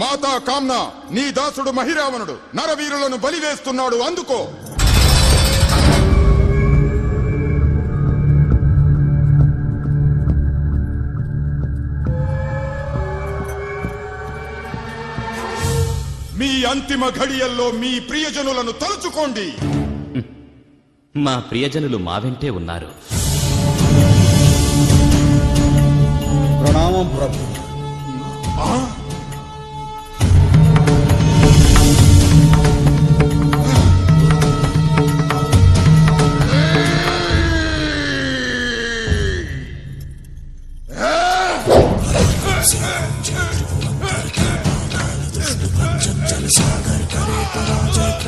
మాతా కామ్నా, నీ దాసుడు మహిరావణుడు నరవీరులను బలివేస్తున్నాడు, అందుకో. మీ అంతిమ ఘడియల్లో మీ ప్రియజనులను తలుచుకోండి. మా ప్రియజనులు మా వెంటే ఉన్నారు. ప్రణామం ప్రభు.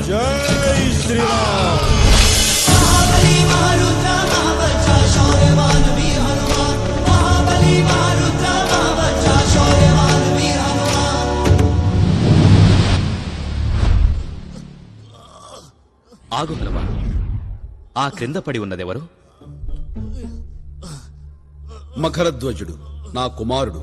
జై శ్రీరామ్. ఆగు హనుమా. ఆ క్రింద పడి ఉన్నదెవరు? మకరధ్వజుడు, నా కుమారుడు.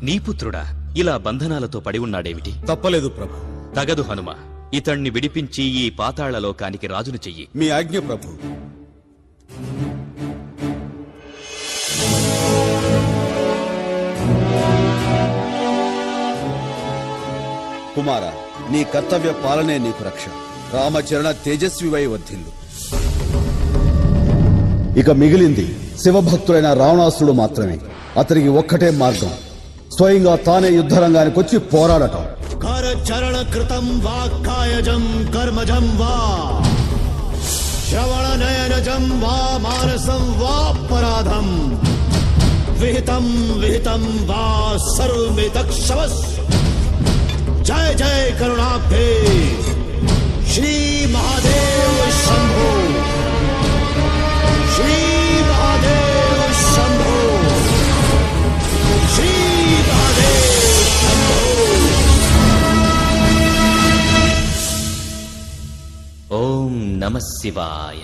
నీ పుత్రుడా ఇలా బంధనాలతో పడి ఉన్నాడేమిటి? తప్పలేదు ప్రభు. తగదు హనుమ. ఇతణ్ణి విడిపించి ఈ పాతాళ లోకానికి రాజును చెయ్యి. మీ ఆజ్ఞ ప్రభు. కుమార, నీ కర్తవ్య పాలనే నీకు రక్ష. రామచరణ తేజస్వివై వర్ధిల్లు. ఇక మిగిలింది శివభక్తుడైన రావణాసురుడు మాత్రమే. అతనికి ఒక్కటే మార్గం, స్వయంగా తానే యుద్ధరంగానికి వచ్చి పోరాడటం. करचरण कृतं वा कायजं कर्मजं वा श्रवण नयनजं वा मानसं वापराधं विहितं विहितं वा सर्वमिदक्षवस् जय जय करुणाब्धे श्री महादेव शंभो श्री महादेव शंभो श्री महादेव ఓం నమః శివాయ.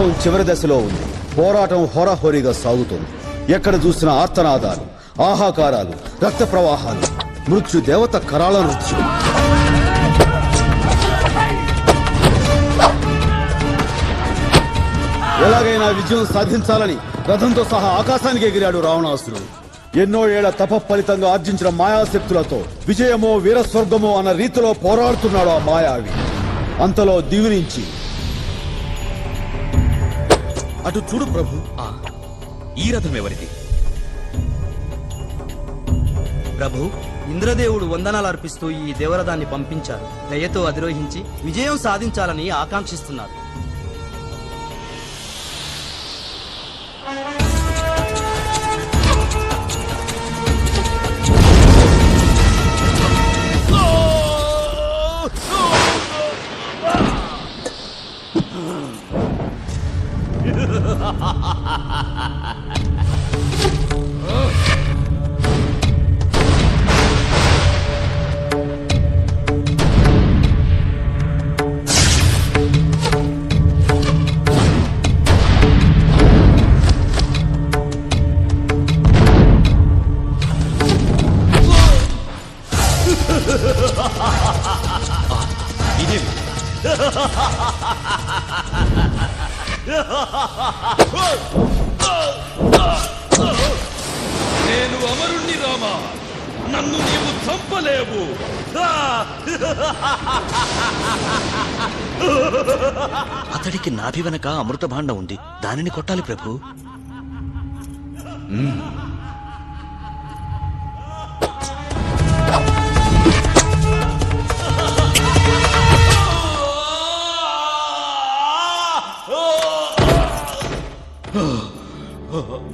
యుద్ధం చివరి దశలో ఉంది. పోరాటం హోరాహోరీగా సాగుతోంది. ఎక్కడ చూసిన ఆర్తనాదాలు, ఆహాకారాలు, రక్త ప్రవాహాలు, మృత్యు దేవత కరాళ నృత్యం. ఎలాగైనా విజయం సాధించాలని రథంతో సహా ఆకాశానికి ఎగిరాడు రావణాసురుడు. ఎన్నో ఏళ్ల తప ఫలితంగా ఆర్జించిన మాయాశక్తులతో విజయమో వీరస్వర్గమో అన్న రీతిలో పోరాడుతున్నాడు ఆ మాయావి. అంతలో దివి నుంచి అటు చూడు ప్రభు. ఈ రథం ఎవరిది? ప్రభు, ఇంద్రదేవుడు వందనాలు అర్పిస్తూ ఈ దేవరథాన్ని పంపించారు. దయతో అధిరోహించి విజయం సాధించాలని ఆకాంక్షిస్తున్నారు. నేను అమరుణ్ణి రామా, నన్ను నీవు చంపలేవు. అతడికి నాభి వెనక అమృత భాండం ఉంది, దానిని కొట్టాలి ప్రభు.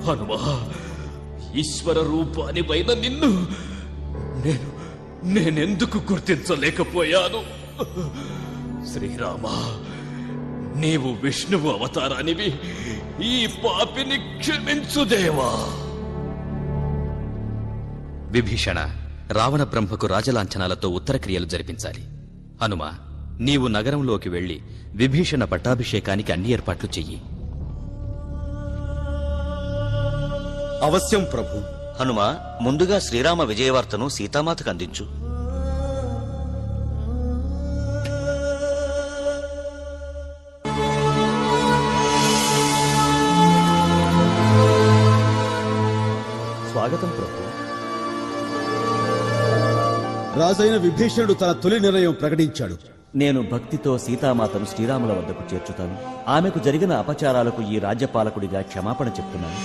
హనుమా, ఈశ్వర రూపానిపైన నిన్ను నేనెందుకు గుర్తించలేకపోయాను? శ్రీరామ, నీవు విష్ణువు అవతారానివి. ఈ పాపిని క్షమించుదేవా. విభీషణ, రావణ బ్రహ్మకు రాజలాంఛనాలతో ఉత్తరక్రియలు జరిపించాలి. హనుమ, నీవు నగరంలోకి వెళ్లి విభీషణ పట్టాభిషేకానికి అన్ని ఏర్పాట్లు చెయ్యి. అవశ్యం ప్రభు. హనుమ, ముందుగా శ్రీరామ విజయవార్తను సీతామాతకు అందించు. స్వాగతం ప్రభు. రాజైన విభీషణుడు తన తొలి నిర్ణయం ప్రకటించాడు. నేను భక్తితో సీతామాతను శ్రీరాముల వద్దకు చేర్చుతాను. ఆమెకు జరిగిన అపచారాలకు ఈ రాజ్యపాలకుడిగా క్షమాపణ చెప్తున్నాను.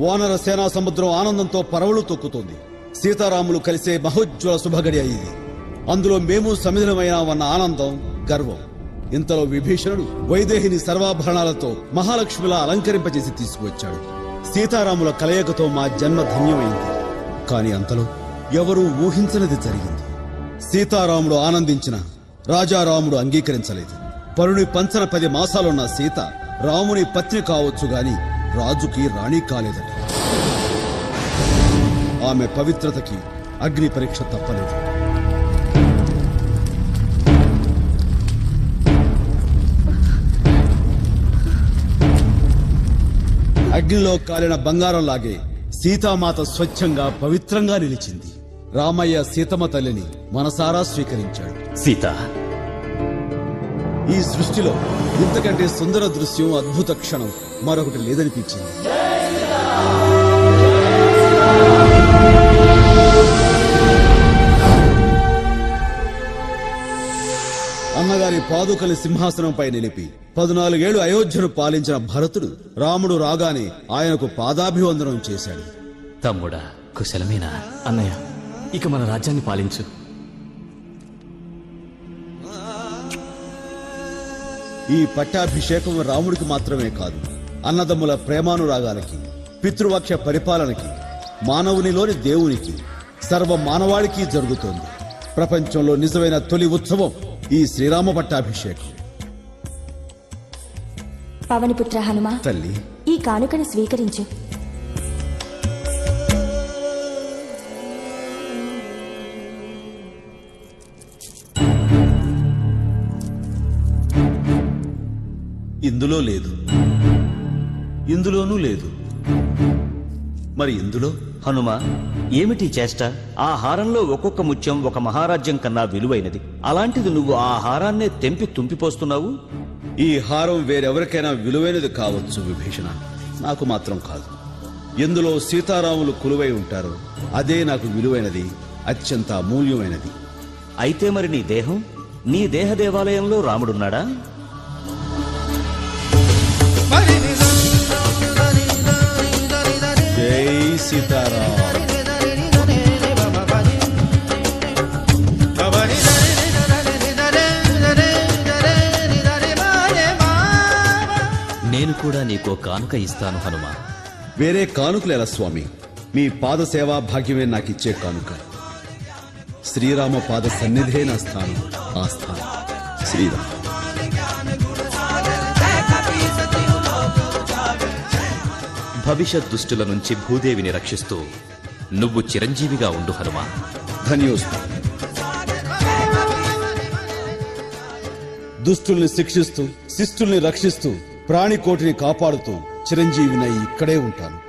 వానర సేనా సముద్రం ఆనందంతో పరవళ్లు తొక్కుతోంది. సీతారాములు కలిసే మహోజ్వల శుభగడి అయింది. అందులో మేము సమిధనమైనామన్న ఆనందం, గర్వం. ఇంతలో విభీషణుడు వైదేహిని సర్వాభరణాలతో మహాలక్ష్మిలా అలంకరింపజేసి తీసుకువచ్చాడు. సీతారాముల కలయికతో మా జన్మ ధన్యమైంది. కాని అంతలో ఎవరూ ఊహించనిది జరిగింది. సీతారాముడు ఆనందించిన రాజారాముడు అంగీకరించలేదు. పరుని పంచన 10 మాసాలున్న సీత రాముని పత్ని కావచ్చు గాని రాజుకి రాణి కాలేదట. ఆమె పవిత్రతకి అగ్ని పరీక్ష తప్పలేదు. అగ్నిలో కాలిన బంగారంలాగే సీతామాత స్వచ్ఛంగా పవిత్రంగా నిలిచింది. రామయ్య సీతమ్మ తల్లిని మనసారా స్వీకరించాడు. సీత, ఈ సృష్టిలో ఇంతకంటే సుందర దృశ్యం, అద్భుత క్షణం మరొకటి లేదనిపించింది. అన్నగారి పాదుకలి సింహాసనంపై నిలిపి 14 ఏళ్లు అయోధ్యను పాలించిన భరతుడు రాముడు రాగానే ఆయనకు పాదాభివందనం చేశాడు. తమ్ముడా, కుశలమేనా? అన్నయ్య, ఇక మన రాజ్యాన్ని పాలించు. ఈ పట్టాభిషేకం రాముడికి మాత్రమే కాదు, అన్నదమ్ముల ప్రేమానురాగాలకి, పితృవక్ష పరిపాలనకి, మానవునిలోని దేవునికి, సర్వ మానవాళికి జరుగుతోంది. ప్రపంచంలో నిజమైన తొలి ఉత్సవం ఈ శ్రీరామ పట్టాభిషేకం. పవనపుత్ర హనుమ, తల్లి, ఈ కానుకను స్వీకరించు. అందులో లేదు, ఇందులోనూ లేదు. మరి ఇందులో? హనుమ, ఏమిటి చేష్ట? ఆ హారంలో ఒక్కొక్క ముత్యం ఒక మహారాజ్యం కన్నా విలువైనది. అలాంటిది నువ్వు ఆ హారాన్నే తెంపి తుంపిపోస్తున్నావు. ఈ హారం వేరెవరికైనా విలువైనది కావచ్చు విభీషణ, నాకు మాత్రం కాదు. ఎందులో సీతారాములు కొలువై ఉంటారో అదే నాకు విలువైనది, అత్యంత అమూల్యమైనది. అయితే మరి నీ దేహం? నీ దేహ దేవాలయంలో రాముడున్నాడా? జై సీతారాం. నేను కూడా నీకో కానుక ఇస్తాను హనుమ. వేరే కానుకలు ఎలా స్వామి? మీ పాద సేవా భాగ్యమే నాకిచ్చే కానుక. శ్రీరామ పాద సన్నిధే నా స్థానం, ఆ స్థానం శ్రీరామ్. భవిష్యత్ దుష్టుల నుంచి భూదేవిని రక్షిస్తూ నువ్వు చిరంజీవిగా ఉండు హనుమా. ధన్యోస్మి. దుష్టుల్ని శిక్షిస్తూ శిష్టుల్ని రక్షిస్తూ ప్రాణికోటిని కాపాడుతూ చిరంజీవినై ఇక్కడే ఉంటాను.